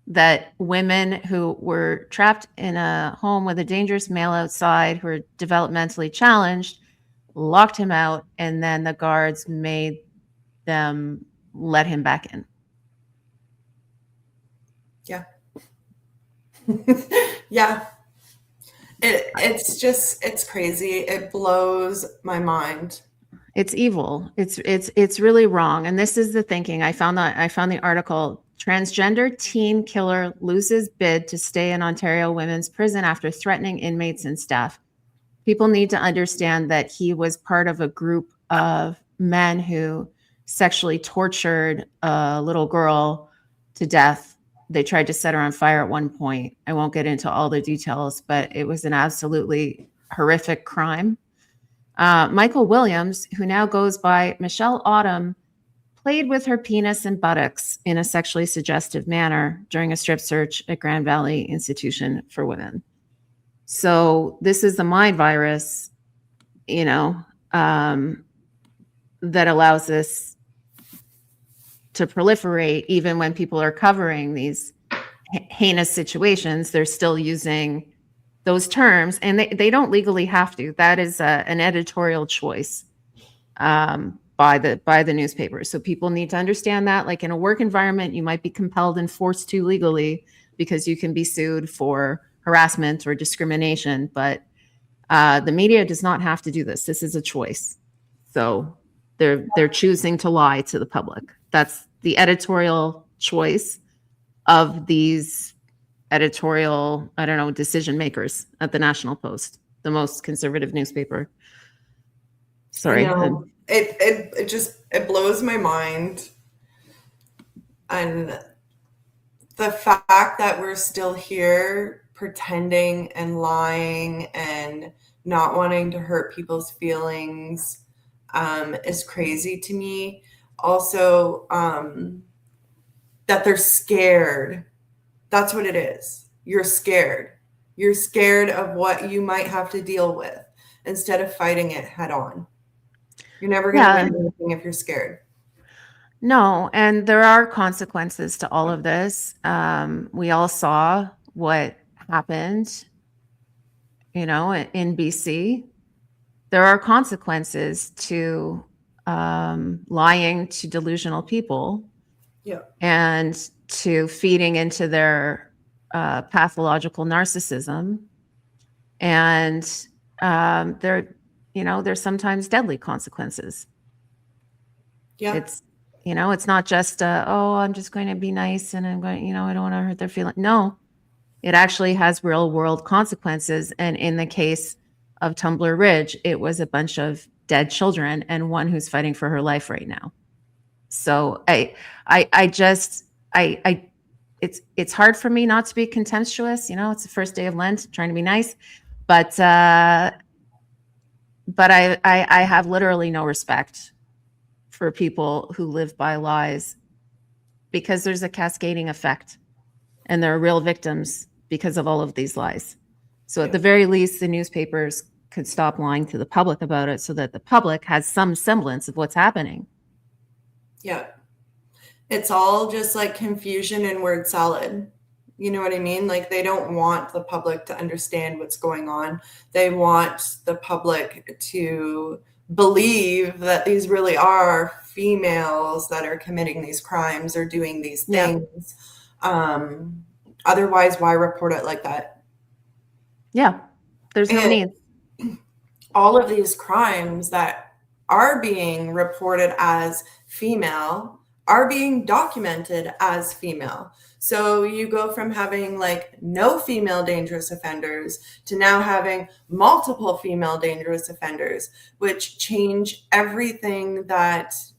that women who were trapped in a home with a dangerous male outside who are developmentally challenged locked him out, and then the guards made them let him back in. Yeah. Yeah. It's crazy. It blows my mind. It's evil. It's really wrong. And this is the thinking. I found the article, transgender teen killer loses bid to stay in Ontario women's prison after threatening inmates and staff. People need to understand that he was part of a group of men who sexually tortured a little girl to death. They tried to set her on fire at one point. I won't get into all the details, but it was an absolutely horrific crime. Michael Williams, who now goes by Michelle Autumn, played with her penis and buttocks in a sexually suggestive manner during a strip search at Grand Valley Institution for Women. So this is the mind virus, that allows this to proliferate. Even when people are covering these heinous situations, they're still using those terms, and they don't legally have to. That is an editorial choice by the newspapers. So people need to understand that, like in a work environment, you might be compelled and forced to legally because you can be sued for harassment or discrimination, but the media does not have to do this. This is a choice. So they're choosing to lie to the public. That's the editorial choice of these editorial, decision makers at the National Post, the most conservative newspaper. Sorry. It blows my mind. And the fact that we're still here pretending and lying and not wanting to hurt people's feelings is crazy to me. Also, that they're scared. That's what it is. You're scared. You're scared of what you might have to deal with instead of fighting it head on. You're never going to win anything if you're scared. No, and there are consequences to all of this. We all saw what happened, in BC. There are consequences to lying to delusional people, and to feeding into their pathological narcissism, and there's sometimes deadly consequences. It's not just I'm just going to be nice and I'm going, I don't want to hurt their feelings. No, it actually has real world consequences. And in the case of Tumbler Ridge, it was a bunch of dead children and one who's fighting for her life right now. So it's hard for me not to be contemptuous. It's the first day of Lent, trying to be nice, but I have literally no respect for people who live by lies, because there's a cascading effect and there are real victims because of all of these lies. So at the very least, the newspapers could stop lying to the public about it so that the public has some semblance of what's happening. Yeah. It's all just like confusion and word salad. You know what I mean? Like, they don't want the public to understand what's going on. They want the public to believe that these really are females that are committing these crimes or doing these things. Otherwise, why report it like that? Yeah, there's no need. All of these crimes that are being reported as female are being documented as female. So you go from having like no female dangerous offenders to now having multiple female dangerous offenders, which change everything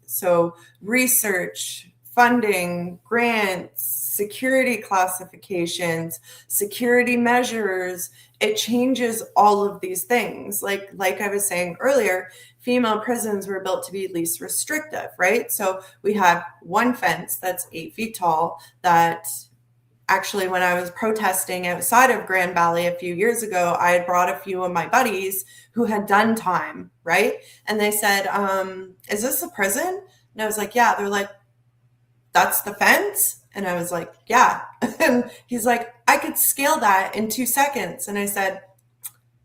so research, funding, grants, security classifications, security measures, it changes all of these things. Like I was saying earlier, female prisons were built to be least restrictive, right? So we have one fence that's 8 feet tall that actually, when I was protesting outside of Grand Valley a few years ago, I had brought a few of my buddies who had done time, right? And they said, is this a prison? And I was like, yeah. They're like, that's the fence? And I was like, yeah. And he's like, I could scale that in 2 seconds. And I said,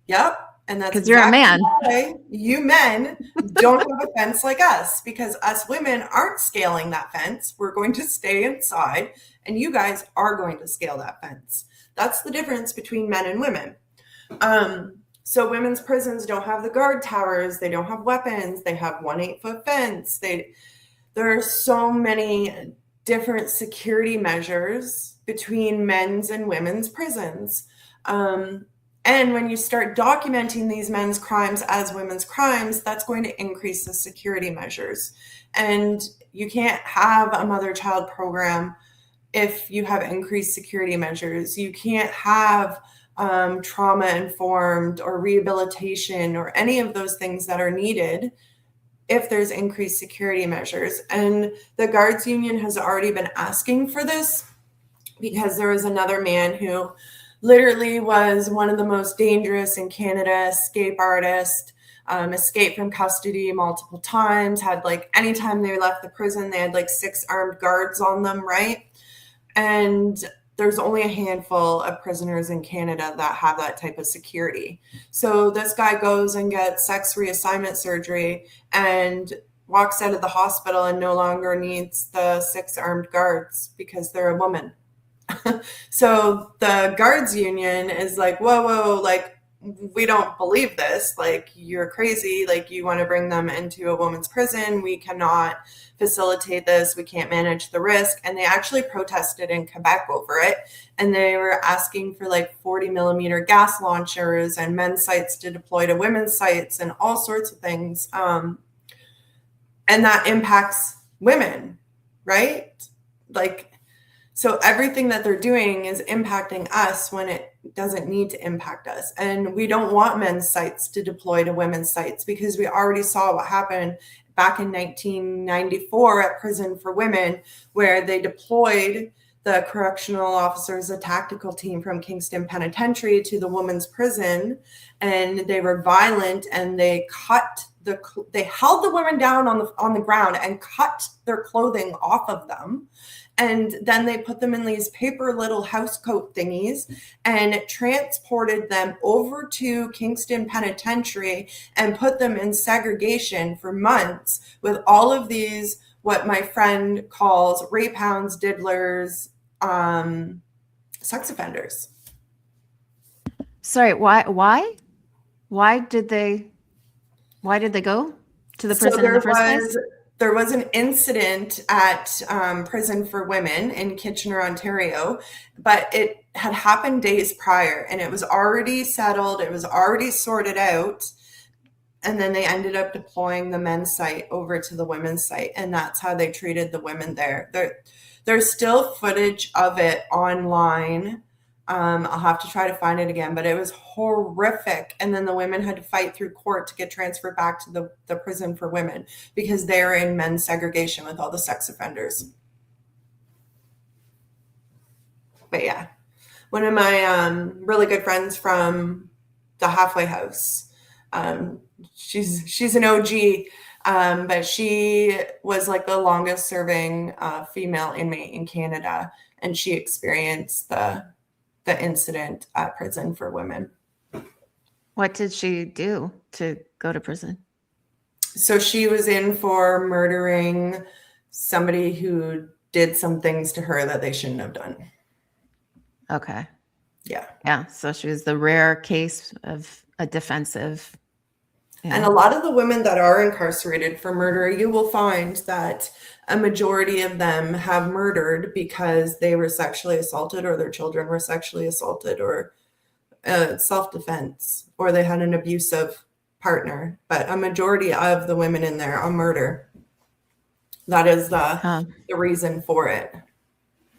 yep. And that's because you're a man. Why you men don't have a fence like us, because us women aren't scaling that fence. We're going to stay inside, and you guys are going to scale that fence. That's the difference between men and women. So women's prisons don't have the guard towers. They don't have weapons. They have 1 8-foot fence. There are so many different security measures between men's and women's prisons. And when you start documenting these men's crimes as women's crimes, that's going to increase the security measures. And you can't have a mother-child program if you have increased security measures. You can't have trauma informed or rehabilitation or any of those things that are needed if there's increased security measures. And the guards union has already been asking for this because there was another man who literally was one of the most dangerous in Canada, escape artist, escaped from custody multiple times, had like anytime they left the prison, they had like 6 armed guards on them, right? And there's only a handful of prisoners in Canada that have that type of security. So this guy goes and gets sex reassignment surgery and walks out of the hospital and no longer needs the 6 armed guards because they're a woman. So the guards union is like, whoa, like, we don't believe this. Like, you're crazy. Like, you want to bring them into a woman's prison. We cannot facilitate this. We can't manage the risk. And they actually protested in Quebec over it. And they were asking for like 40 millimeter gas launchers and men's sites to deploy to women's sites and all sorts of things. And that impacts women, right? Like, so everything that they're doing is impacting us when it doesn't need to impact us. And we don't want men's sites to deploy to women's sites because we already saw what happened back in 1994 at Prison for Women, where they deployed the correctional officers, a tactical team from Kingston Penitentiary to the women's prison. And they were violent and they held the women down on the ground and cut their clothing off of them. And then they put them in these paper little house coat thingies and transported them over to Kingston Penitentiary and put them in segregation for months with all of these, what my friend calls rape hounds, diddlers, sex offenders. Sorry, why did they go to the prison in the first place? There was an incident at Prison for Women in Kitchener, Ontario, but it had happened days prior and it was already settled. It was already sorted out. And then they ended up deploying the men's site over to the women's site. And that's how they treated the women there. There's still footage of it online. I'll have to try to find it again, but it was horrific. And then the women had to fight through court to get transferred back to the prison for women because they were in men's segregation with all the sex offenders. But yeah, one of my really good friends from the halfway house, she's an OG, but she was like the longest serving female inmate in Canada, and she experienced the incident at Prison for Women. What did she do to go to prison? So she was in for murdering somebody who did some things to her that they shouldn't have done. Okay. Yeah. Yeah. So she was the rare case of a defensive. Yeah. And a lot of the women that are incarcerated for murder, you will find that a majority of them have murdered because they were sexually assaulted or their children were sexually assaulted or self-defense or they had an abusive partner. But a majority of the women in there are murder. That is the reason for it.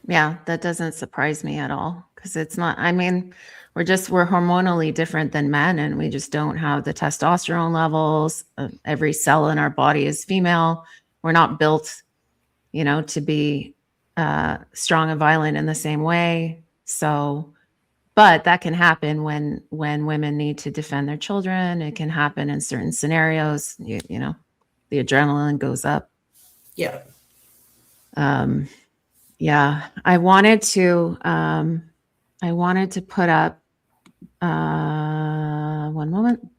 Yeah, that doesn't surprise me at all because it's not, I mean, we're hormonally different than men and we just don't have the testosterone levels. Every cell in our body is female. We're not built, to be strong and violent in the same way. So, but that can happen when women need to defend their children. It can happen in certain scenarios. The adrenaline goes up. Yeah. Yeah, I wanted to put up one moment.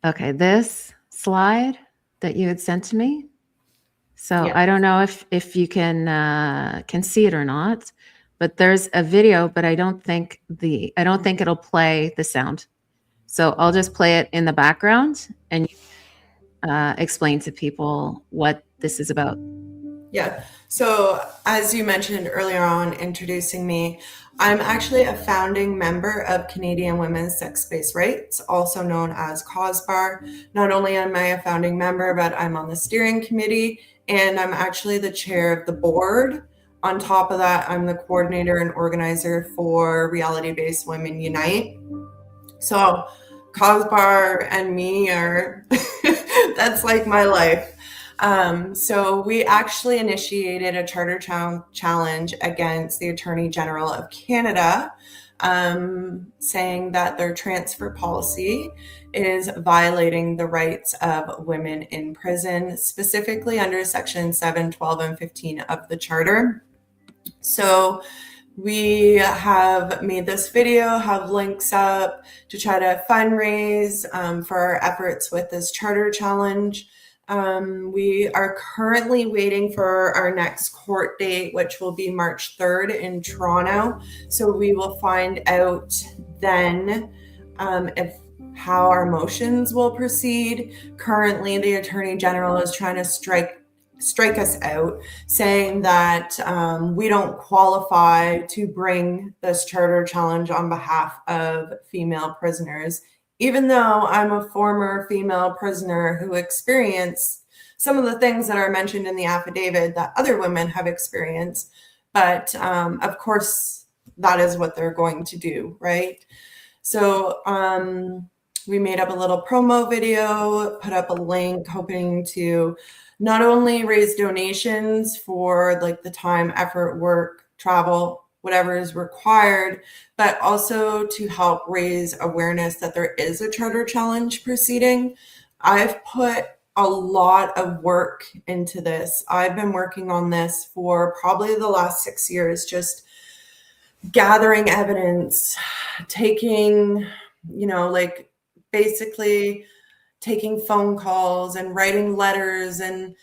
Okay, this slide that you had sent to me. So yeah. I don't know if you can see it or not, but there's a video, but I don't think it'll play the sound. So I'll just play it in the background and explain to people what this is about. Yeah. So as you mentioned earlier on introducing me, I'm actually a founding member of Canadian Women's Sex-Based Rights, also known as caWsbar. Not only am I a founding member, but I'm on the steering committee and I'm actually the chair of the board On top of that, I'm the coordinator and organizer for Reality Based Women Unite. So caWsbar and me are, that's like my life. So we actually initiated a charter challenge against the Attorney General of Canada, saying that their transfer policy is violating the rights of women in prison, specifically under Section 7, 12, and 15 of the Charter. So we have made this video, have links up to try to fundraise for our efforts with this charter challenge. We are currently waiting for our next court date, which will be March 3rd in Toronto. So we will find out then if how our motions will proceed. Currently, the Attorney General is trying to strike us out, saying that we don't qualify to bring this charter challenge on behalf of female prisoners, even though I'm a former female prisoner who experienced some of the things that are mentioned in the affidavit that other women have experienced. But of course, that is what they're going to do, right? So we made up a little promo video, put up a link, hoping to not only raise donations for like the time, effort, work, travel, whatever is required, but also to help raise awareness that there is a charter challenge proceeding. I've put a lot of work into this. I've been working on this for probably the last 6 years, just gathering evidence, taking, like basically taking phone calls and writing letters and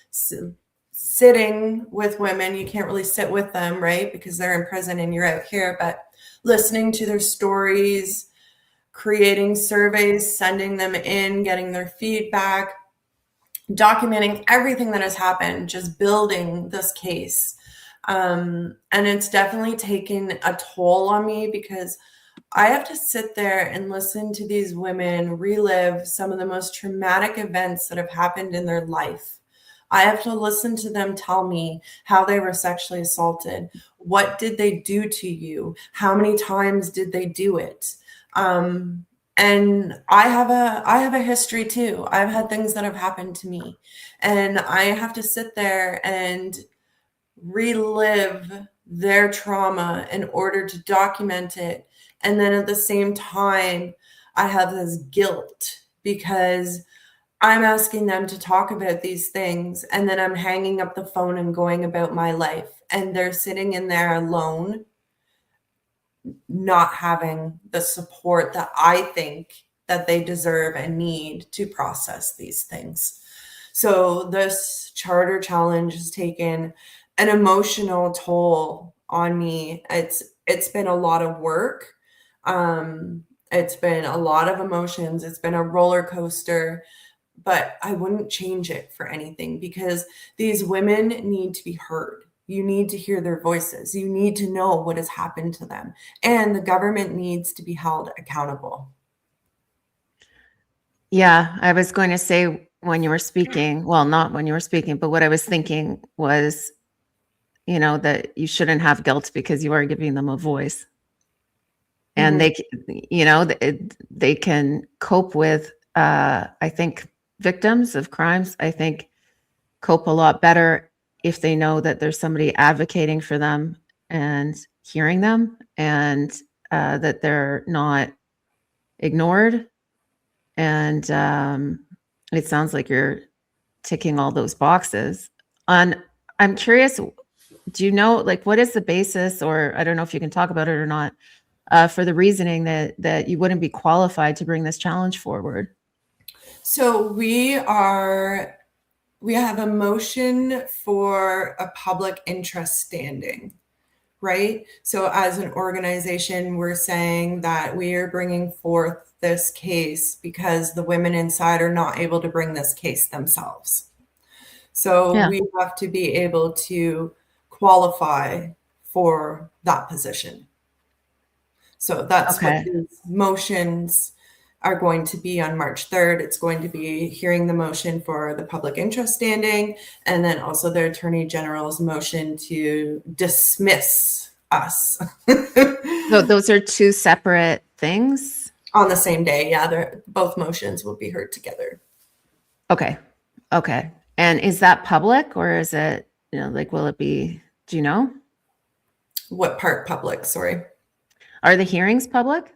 sitting with women. You can't really sit with them, right? Because they're in prison and you're out here, but listening to their stories, creating surveys, sending them in, getting their feedback, documenting everything that has happened, just building this case. And it's definitely taken a toll on me because I have to sit there and listen to these women relive some of the most traumatic events that have happened in their life. I have to listen to them tell me how they were sexually assaulted. What did they do to you? How many times did they do it? And I have a history too. I've had things that have happened to me, and I have to sit there and relive their trauma in order to document it. And then at the same time, I have this guilt because I'm asking them to talk about these things, and then I'm hanging up the phone and going about my life, and they're sitting in there alone, not having the support that I think that they deserve and need to process these things. So this charter challenge has taken an emotional toll on me. It's been a lot of work. It's been a lot of emotions. It's been a roller coaster, but I wouldn't change it for anything because these women need to be heard. You need to hear their voices. You need to know what has happened to them. And the government needs to be held accountable. Yeah, I was going to say when you were speaking, well, not when you were speaking, but what I was thinking was, that you shouldn't have guilt because you are giving them a voice. And they can cope with, I think victims of crimes, I think cope a lot better if they know that there's somebody advocating for them and hearing them, and that they're not ignored. And it sounds like you're ticking all those boxes. I'm curious, do you know, like, what is the basis, or I don't know if you can talk about it or not, for the reasoning that you wouldn't be qualified to bring this challenge forward? So we have a motion for a public interest standing, right? So as an organization, we're saying that we are bringing forth this case because the women inside are not able to bring this case themselves. So we have to be able to qualify for that position. So that's what these motions are going to be on March 3rd. It's going to be hearing the motion for the public interest standing, and then also the Attorney General's motion to dismiss us. So those are two separate things? On the same day, yeah, both motions will be heard together. Okay. Okay. And is that public, or is it, like, will it be, do you know? What part public? Sorry. Are the hearings public?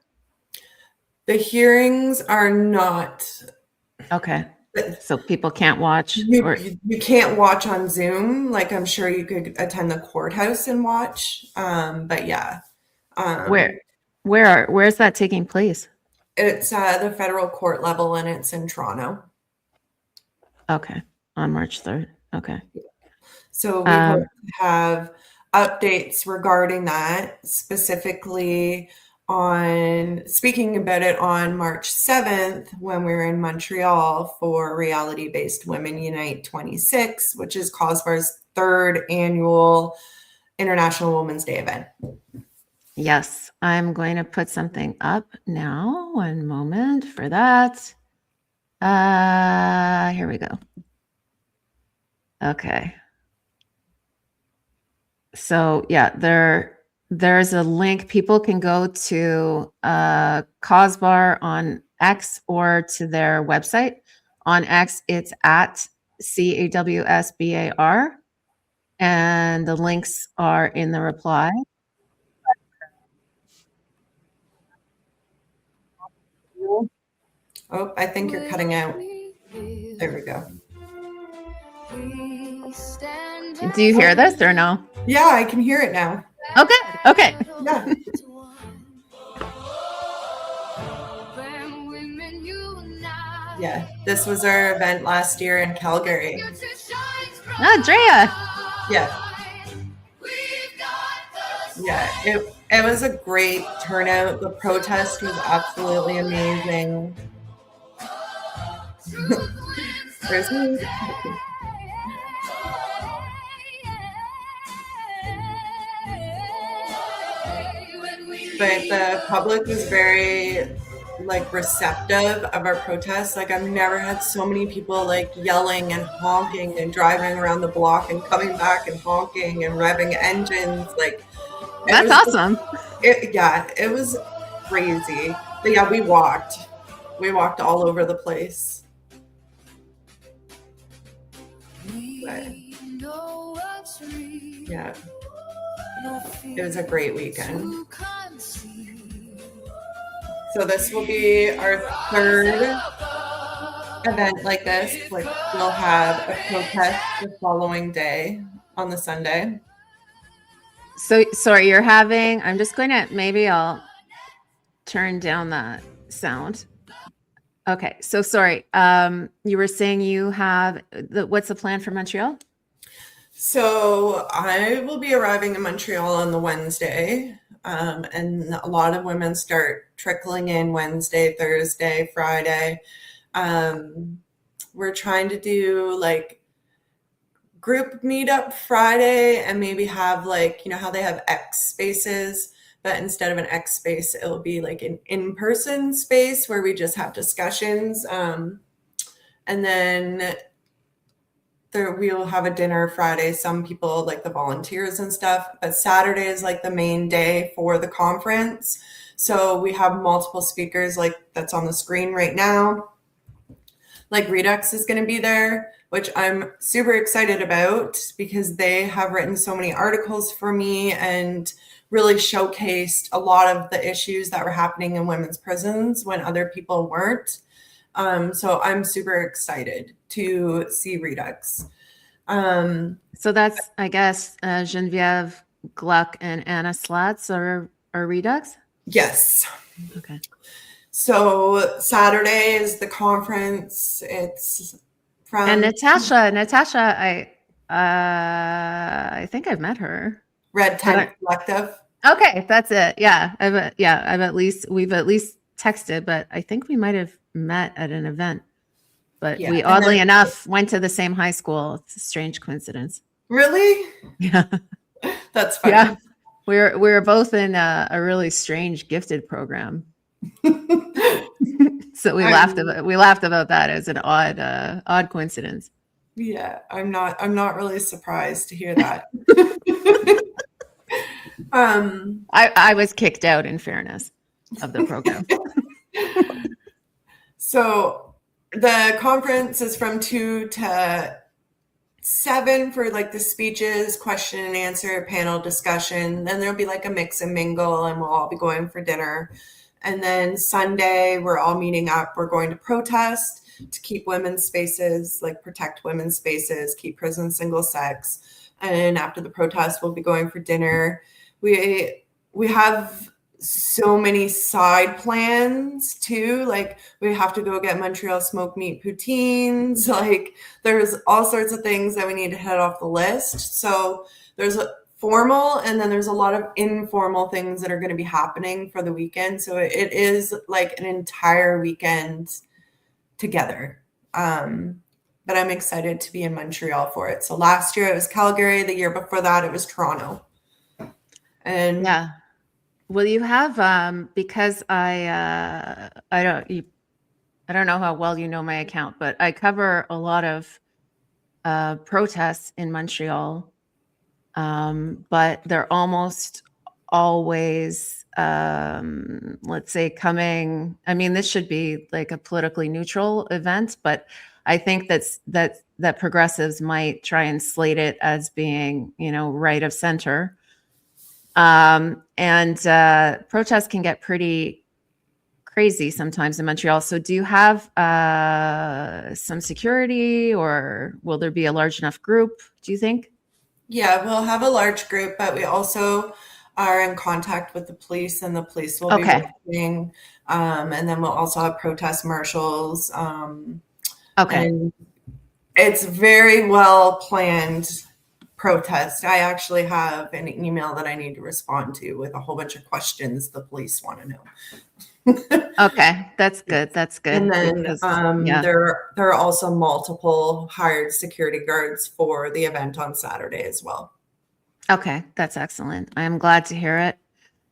The hearings are not. Okay. So people can't watch? You can't watch on Zoom. Like, I'm sure you could attend the courthouse and watch. But yeah. Where's that taking place? It's the federal court level, and it's in Toronto. Okay. On March 3rd. Okay. So we hope to have updates regarding that, specifically on speaking about it on March 7th when we were in Montreal for Reality-Based Women Unite 26, which is caWsbar's third annual International Women's Day event. Yes, I'm going to put something up now. One moment for that. Here we go. Okay. So yeah, there's a link. People can go to caWsbar on X or to their website. On X, it's at CAWSBAR, and the links are in the reply. Oh, I think you're cutting out. There we go. Do you hear this or no? Yeah, I can hear it now. Okay. Okay. Yeah. Yeah, this was our event last year in Calgary. Drea. Yeah. Yeah, it was a great turnout. The protest was absolutely amazing. There's me. But the public was very receptive of our protests. Like, I've never had so many people yelling and honking and driving around the block and coming back and honking and revving engines. That's awesome. It was crazy. But yeah, we walked all over the place. But, yeah, it was a great weekend. So this will be our third event like this. We'll have a protest the following day on the Sunday. So sorry, you're having, I'm just going to, maybe I'll turn down that sound. Okay. So sorry. You were saying you have what's the plan for Montreal? So I will be arriving in Montreal on the Wednesday. And a lot of women start trickling in Wednesday, Thursday, Friday. We're trying to do group meetup Friday and maybe have how they have X spaces, but instead of an X space, it'll be an in-person space where we just have discussions. And then we'll have a dinner Friday. Some people the volunteers and stuff, but Saturday is the main day for the conference. So we have multiple speakers that's on the screen right now. Redux is going to be there, which I'm super excited about because they have written so many articles for me and really showcased a lot of the issues that were happening in women's prisons when other people weren't. So I'm super excited to see Redux. So that's, I guess, Genevieve Gluck and Anna Slats are Redux? Yes. Okay. So Saturday is the conference. It's from... And Natasha, I think I've met her. Red Tent Collective. Okay, that's it. Yeah, we've at least texted, but I think we might have met at an event. But we oddly enough went to the same high school. It's a strange coincidence. Really? Yeah. That's funny. Yeah. We were both in a really strange gifted program. So we laughed about that as an odd coincidence. Yeah, I'm not really surprised to hear that. Um, I was kicked out, in fairness, of the program. so the conference is from 2 to 7 for like the speeches, question and answer, panel discussion. Then there'll be like a mix and mingle, and we'll all be going for dinner. And then Sunday, we're all meeting up. We're going to protest to keep women's spaces, like protect women's spaces, keep prisons single sex. And after the protest, we'll be going for dinner. We have so many side plans too. Like we have to go get Montreal smoked meat poutines. Like there's all sorts of things that we need to head off the list. So there's a formal, and then there's a lot of informal things that are going to be happening for the weekend. So it is like an entire weekend together. But I'm excited to be in Montreal for it. So last year it was Calgary. The year before that it was Toronto. And yeah. Will you have because I don't know how well you know my account, but I cover a lot of protests in Montreal. But they're almost always, let's say, coming. I mean, this should be like a politically neutral event, but I think that progressives might try and slate it as being, right of center. And protests can get pretty crazy sometimes in Montreal. So do you have some security, or will there be a large enough group, do you think? yeah, we'll have a large group, but we also are in contact with the police, and the police will be Okay. working. And then we'll also have protest marshals. Okay. And it's very well planned protest. I actually have an email that I need to respond to with a whole bunch of questions the police want to know. Okay. That's good. That's good. And then Because, yeah. there are also multiple hired security guards for the event on Saturday as well. Okay. That's excellent. I am glad to hear it.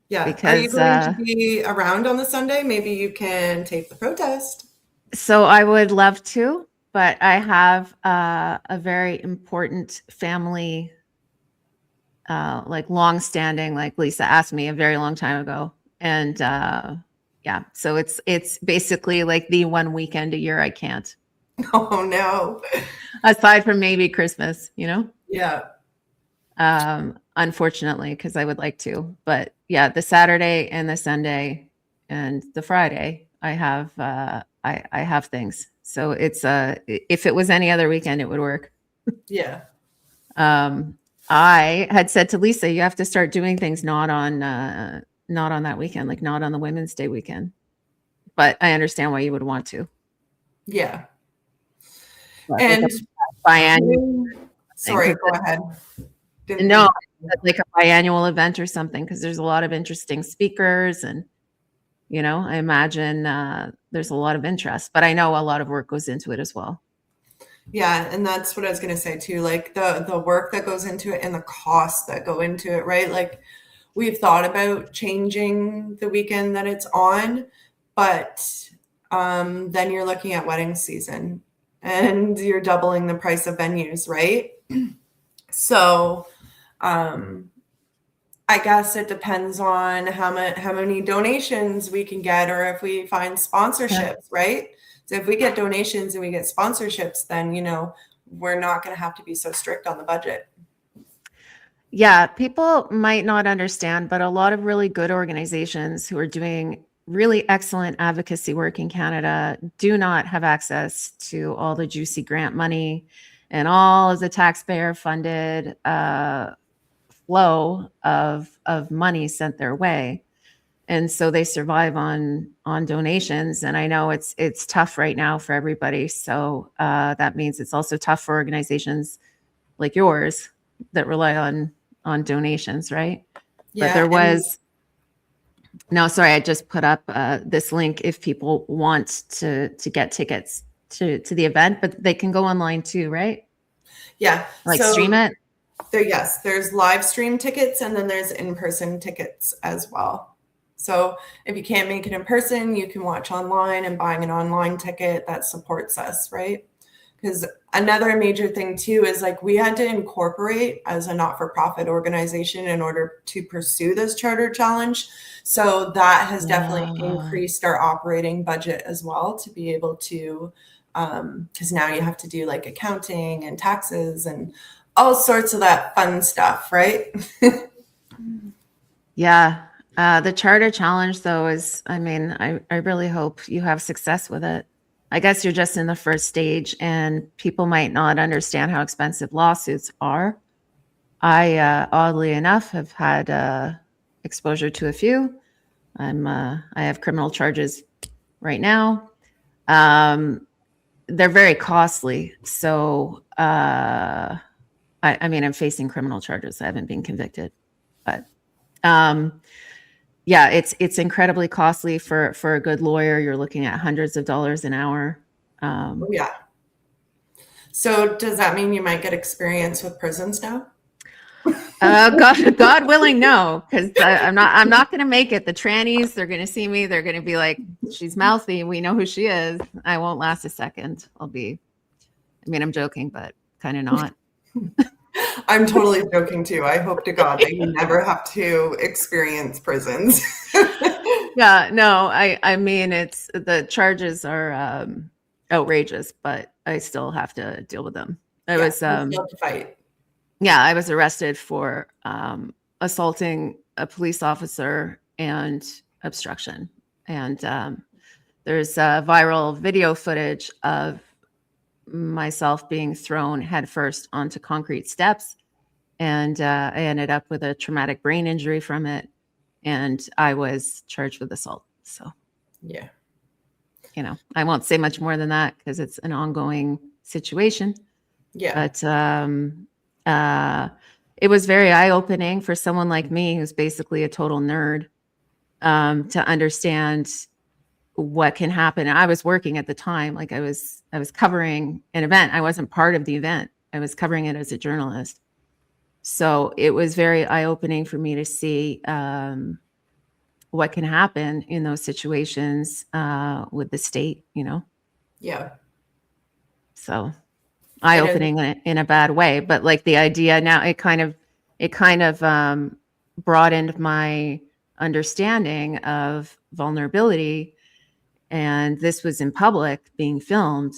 Yeah. Are you Because going to be around on the Sunday? Maybe you can tape the protest. so I would love to, but I have a very important family, like long-standing, like Lisa asked me a very long time ago. And yeah, so it's basically like the one weekend a year I can't, Oh no. aside from maybe Christmas, Yeah. unfortunately, because I would like to. But yeah, the Saturday and the Sunday and the Friday, I have things. So it's if it was any other weekend, it would work. Yeah. I had said to Lisa, you have to start doing things not on that weekend, like not on the Women's Day weekend. But I understand why you would want to. Yeah. But And like a biannual sorry, thing, go ahead. no, like a biannual event or something, because there's a lot of interesting speakers, and I imagine there's a lot of interest. But I know a lot of work goes into it as well. Yeah, and that's what I was going to say too. Like the work that goes into it and the costs that go into it, right? Like we've thought about changing the weekend that it's on, but then you're looking at wedding season and you're doubling the price of venues, right? So I guess it depends on how many donations we can get, or if we find sponsorships, right? So if we get donations and we get sponsorships, then we're not going to have to be so strict on the budget. Yeah, people might not understand, but a lot of really good organizations who are doing really excellent advocacy work in Canada do not have access to all the juicy grant money and all of the taxpayer funded flow of money sent their way. And so they survive on donations. And I know it's tough right now for everybody. So that means it's also tough for organizations like yours that rely on donations, right? Yeah, but there was no, sorry, I just put up this link if people want to get tickets to the event, but they can go online too, right? Yeah. Like stream it. Yes, there's live stream tickets, and then there's in-person tickets as well. So if you can't make it in person, you can watch online, and buying an online ticket that supports us, right? Because another major thing too is like we had to incorporate as a not-for-profit organization in order to pursue this charter challenge. So that has definitely Yeah. increased our operating budget as well to be able to, because now you have to do like accounting and taxes and all sorts of that fun stuff, right? Yeah. The charter challenge, though, is, I mean, I really hope you have success with it. I guess you're just in the first stage, and people might not understand how expensive lawsuits are. I, oddly enough, have had exposure to a few. I have criminal charges right now. They're very costly. So, I mean, I'm facing criminal charges. I haven't been convicted, but yeah, it's incredibly costly for a good lawyer. You're looking at hundreds of dollars an hour. Yeah. So does that mean you might get experience with prisons now? God willing, no, because I'm not going to make it. The trannies, they're going to see me. They're going to be like, she's mouthy. We know who she is. I won't last a second. I mean, I'm joking, but kind of not. I'm totally joking too. I hope to God that you never have to experience prisons. Yeah, no, I mean, it's the charges are outrageous, but I still have to deal with them. I Yeah, was you still have to fight. Yeah, I was arrested for assaulting a police officer and obstruction. And there's viral video footage of myself being thrown headfirst onto concrete steps. And I ended up with a traumatic brain injury from it. And I was charged with assault. So, Yeah. I won't say much more than that because it's an ongoing situation. Yeah. But it was very eye-opening for someone like me, who's basically a total nerd, to understand what can happen. And I was working at the time, like I was covering an event. I wasn't part of the event. I was covering it as a journalist. So it was very eye-opening for me to see what can happen in those situations with the state, Yeah. So It is. eye-opening in a bad way, but like the idea now, it kind of broadened my understanding of vulnerability. And this was in public being filmed.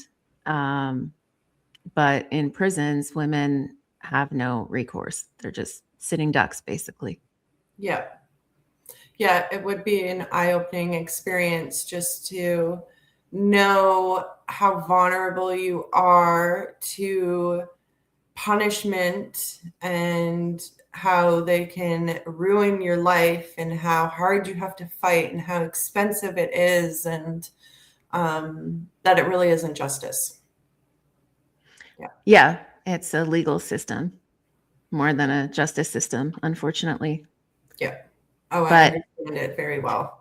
But in prisons, women have no recourse. They're just sitting ducks, basically. Yeah. Yeah, it would be an eye-opening experience just to know how vulnerable you are to punishment and how they can ruin your life and how hard you have to fight and how expensive it is and that it really isn't justice. Yeah, it's a legal system more than a justice system, unfortunately. Yeah. Oh, I But understand it very well.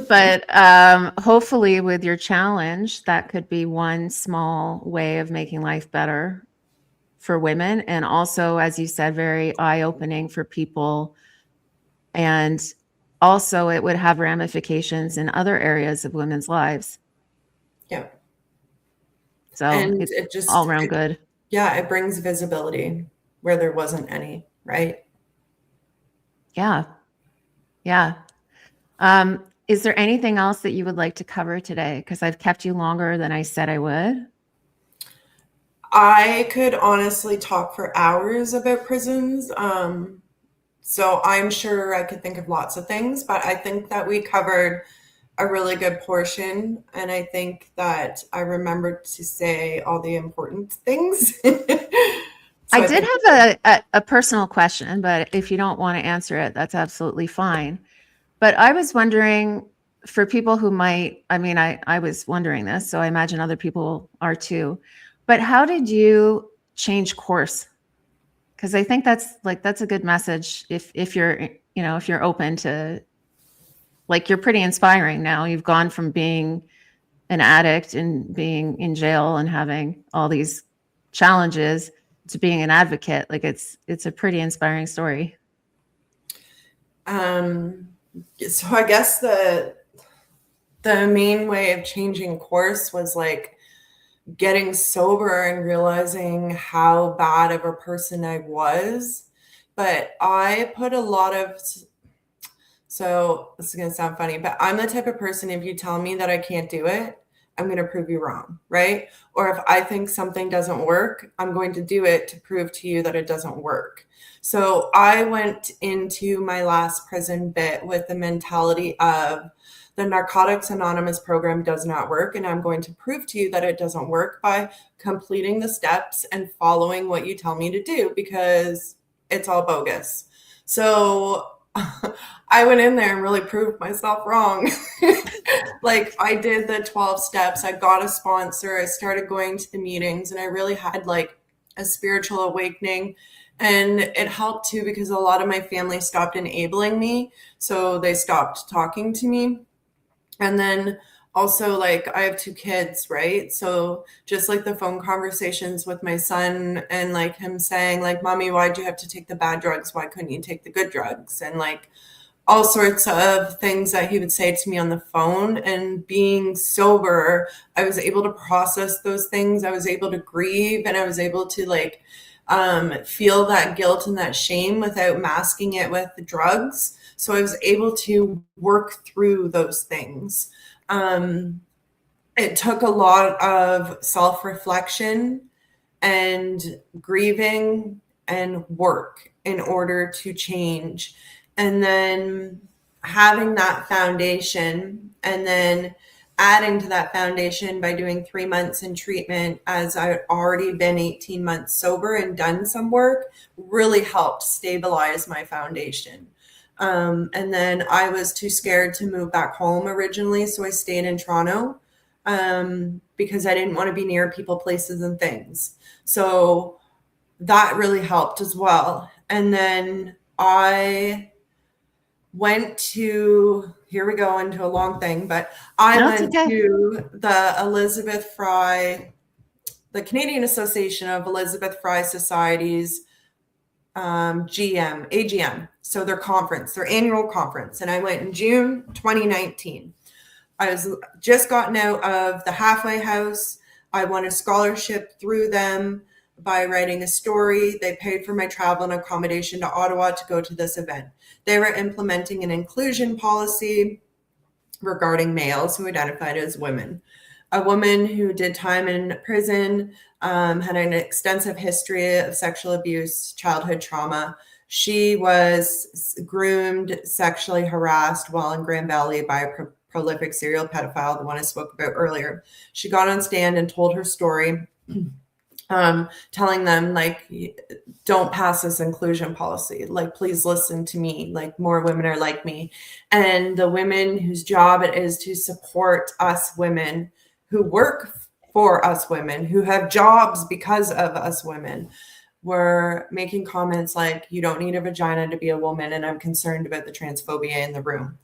But hopefully, with your challenge, that could be one small way of making life better for women. And also, as you said, very eye-opening for people. And also, it would have ramifications in other areas of women's lives. Yeah. So And it's it just, all around good. yeah, it brings visibility where there wasn't any, right? Yeah. Yeah. Is there anything else that you would like to cover today? Because I've kept you longer than I said I would. I could honestly talk for hours about prisons. So I'm sure I could think of lots of things, but I think that we covered a really good portion. And I think that I remembered to say all the important things. I So I did think, have a personal question, but if you don't want to answer it, that's absolutely fine. But I was wondering, for people who might, I mean, I was wondering this, so I imagine other people are too. But how did you change course? Because I think that's a good message if you're, if you're open to, like, you're pretty inspiring now. You've gone from being an addict and being in jail and having all these challenges to being an advocate. Like it's a pretty inspiring story. So I guess the main way of changing course was like getting sober and realizing how bad of a person I was. But I put a lot of, so this is going to sound funny, but I'm the type of person, if you tell me that I can't do it, I'm going to prove you wrong, right? Or if I think something doesn't work, I'm going to do it to prove to you that it doesn't work. So I went into my last prison bit with the mentality of the Narcotics Anonymous program does not work, and I'm going to prove to you that it doesn't work by completing the steps and following what you tell me to do, because it's all bogus. So I went in there and really proved myself wrong. Like I did the 12 steps, I got a sponsor, I started going to the meetings, and I really had like a spiritual awakening. And it helped too because a lot of my family stopped enabling me. So they stopped talking to me. And then also, like, I have two kids, right? So just like the phone conversations with my son and like him saying, like, Mommy, why'd you have to take the bad drugs? Why couldn't you take the good drugs? And like all sorts of things that he would say to me on the phone. And being sober, I was able to process those things. I was able to grieve, and I was able to like feel that guilt and that shame without masking it with the drugs. So I was able to work through those things. It took a lot of self-reflection and grieving and work in order to change. And then having that foundation, and then adding to that foundation by doing 3 months in treatment, as I'd already been 18 months sober and done some work, really helped stabilize my foundation. And then I was too scared to move back home originally, so I stayed in Toronto because I didn't want to be near people, places, and things. So that really helped as well. And then I went to, here we go into a long thing, but I went to the Elizabeth Fry, the Canadian Association of Elizabeth Fry Societies, AGM. So their conference, their annual conference. And I went in June 2019. I was just gotten out of the halfway house. I won a scholarship through them by writing a story. They paid for my travel and accommodation to Ottawa to go to this event. They were implementing an inclusion policy regarding males who identified as women. A woman who did time in prison, had an extensive history of sexual abuse, childhood trauma. She was groomed, sexually harassed while in Grand Valley by a prolific serial pedophile, the one I spoke about earlier. She got on stand and told her story, telling them, like, don't pass this inclusion policy. Like, please listen to me. Like, more women are like me. And the women whose job it is to support us women, who work for us women, who have jobs because of us women, were making comments like, you don't need a vagina to be a woman, and I'm concerned about the transphobia in the room.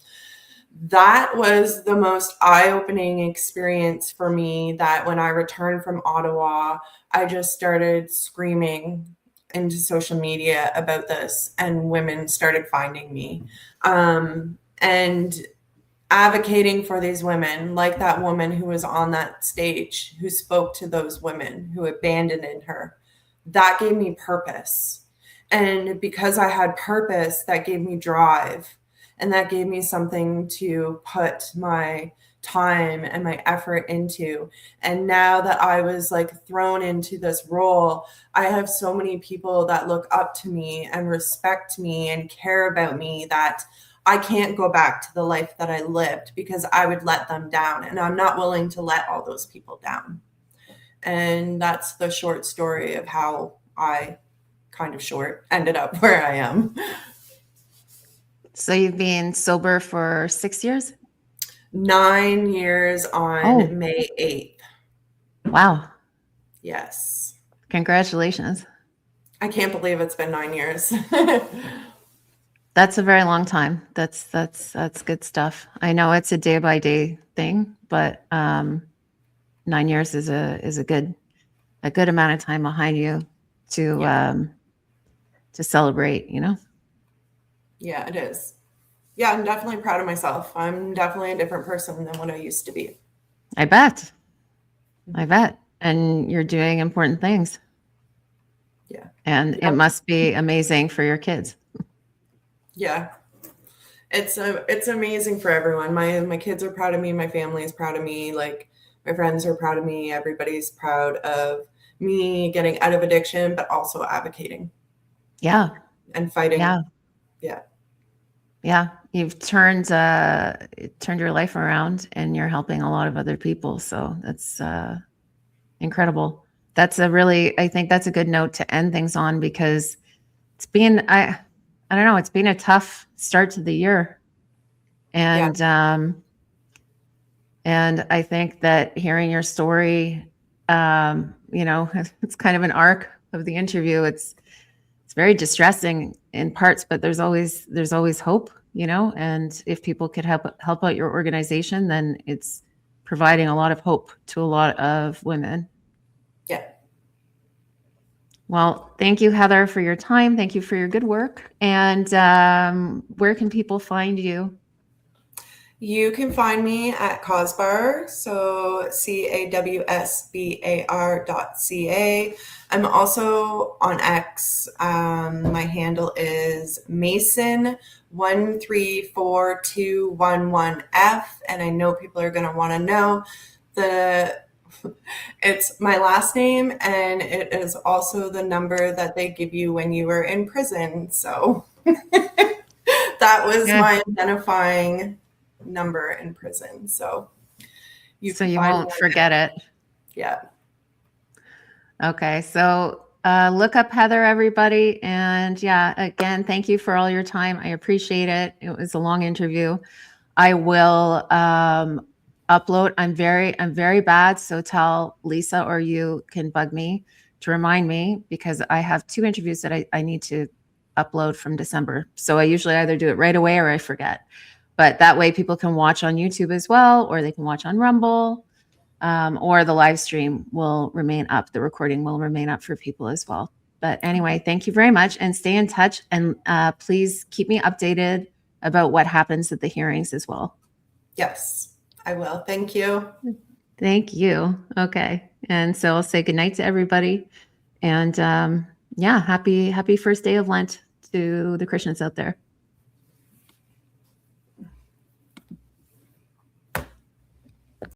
That was the most eye-opening experience for me, that when I returned from Ottawa, I just started screaming into social media about this, and women started finding me. And advocating for these women, like that woman who was on that stage, who spoke to those women who abandoned her. That gave me purpose. And because I had purpose, that gave me drive. And that gave me something to put my time and my effort into. And now that I was like thrown into this role, I have so many people that look up to me and respect me and care about me, that I can't go back to the life that I lived because I would let them down. And I'm not willing to let all those people down. And that's the short story of how I ended up where I am. So you've been sober for 6 years? 9 years on May 8th. Wow. Yes. Congratulations. I can't believe it's been 9 years. That's a very long time. That's good stuff. I know it's a day by day thing, but 9 years is a good amount of time behind you to celebrate, you know? Yeah, it is. Yeah, I'm definitely proud of myself. I'm definitely a different person than what I used to be. I bet. I bet. And you're doing important things. Yeah. And it Yep. must be amazing for your kids. Yeah. It's amazing for everyone. My kids are proud of me, my family is proud of me, like my friends are proud of me, everybody's proud of me getting out of addiction, but also advocating Yeah. and fighting. Yeah. Yeah. Yeah. You've turned your life around and you're helping a lot of other people. So that's incredible. I think that's a good note to end things on because it's been, I don't know, it's been a tough start to the year. Yeah. And I think that hearing your story, it's kind of an arc of the interview. It's very distressing in parts, but there's always hope, and if people could help out your organization, then it's providing a lot of hope to a lot of women. Yeah. Well, thank you, Heather, for your time. Thank you for your good work. And where can people find you? You can find me at caWsbar, so CAWSBAR.ca. I'm also on X. My handle is Mason134211F, and I know people are going to want to know the. It's my last name, and it is also the number that they give you when you were in prison. So that was Yeah. my identifying number in prison. So you So can you find me won't on forget it. yeah. Okay, so look up Heather, everybody. And yeah, again, thank you for all your time. I appreciate it. It was a long interview. I will upload. I'm very bad. So tell Lisa or you can bug me to remind me because I have 2 interviews that I need to upload from December. So I usually either do it right away or I forget. But that way people can watch on YouTube as well, or they can watch on Rumble, or the live stream will remain up. The recording will remain up for people as well. But anyway, thank you very much and stay in touch. And please keep me updated about what happens at the hearings as well. Yes, I will. Thank you. Thank you. Okay. And so I'll say goodnight to everybody. And yeah, happy first day of Lent to the Christians out there.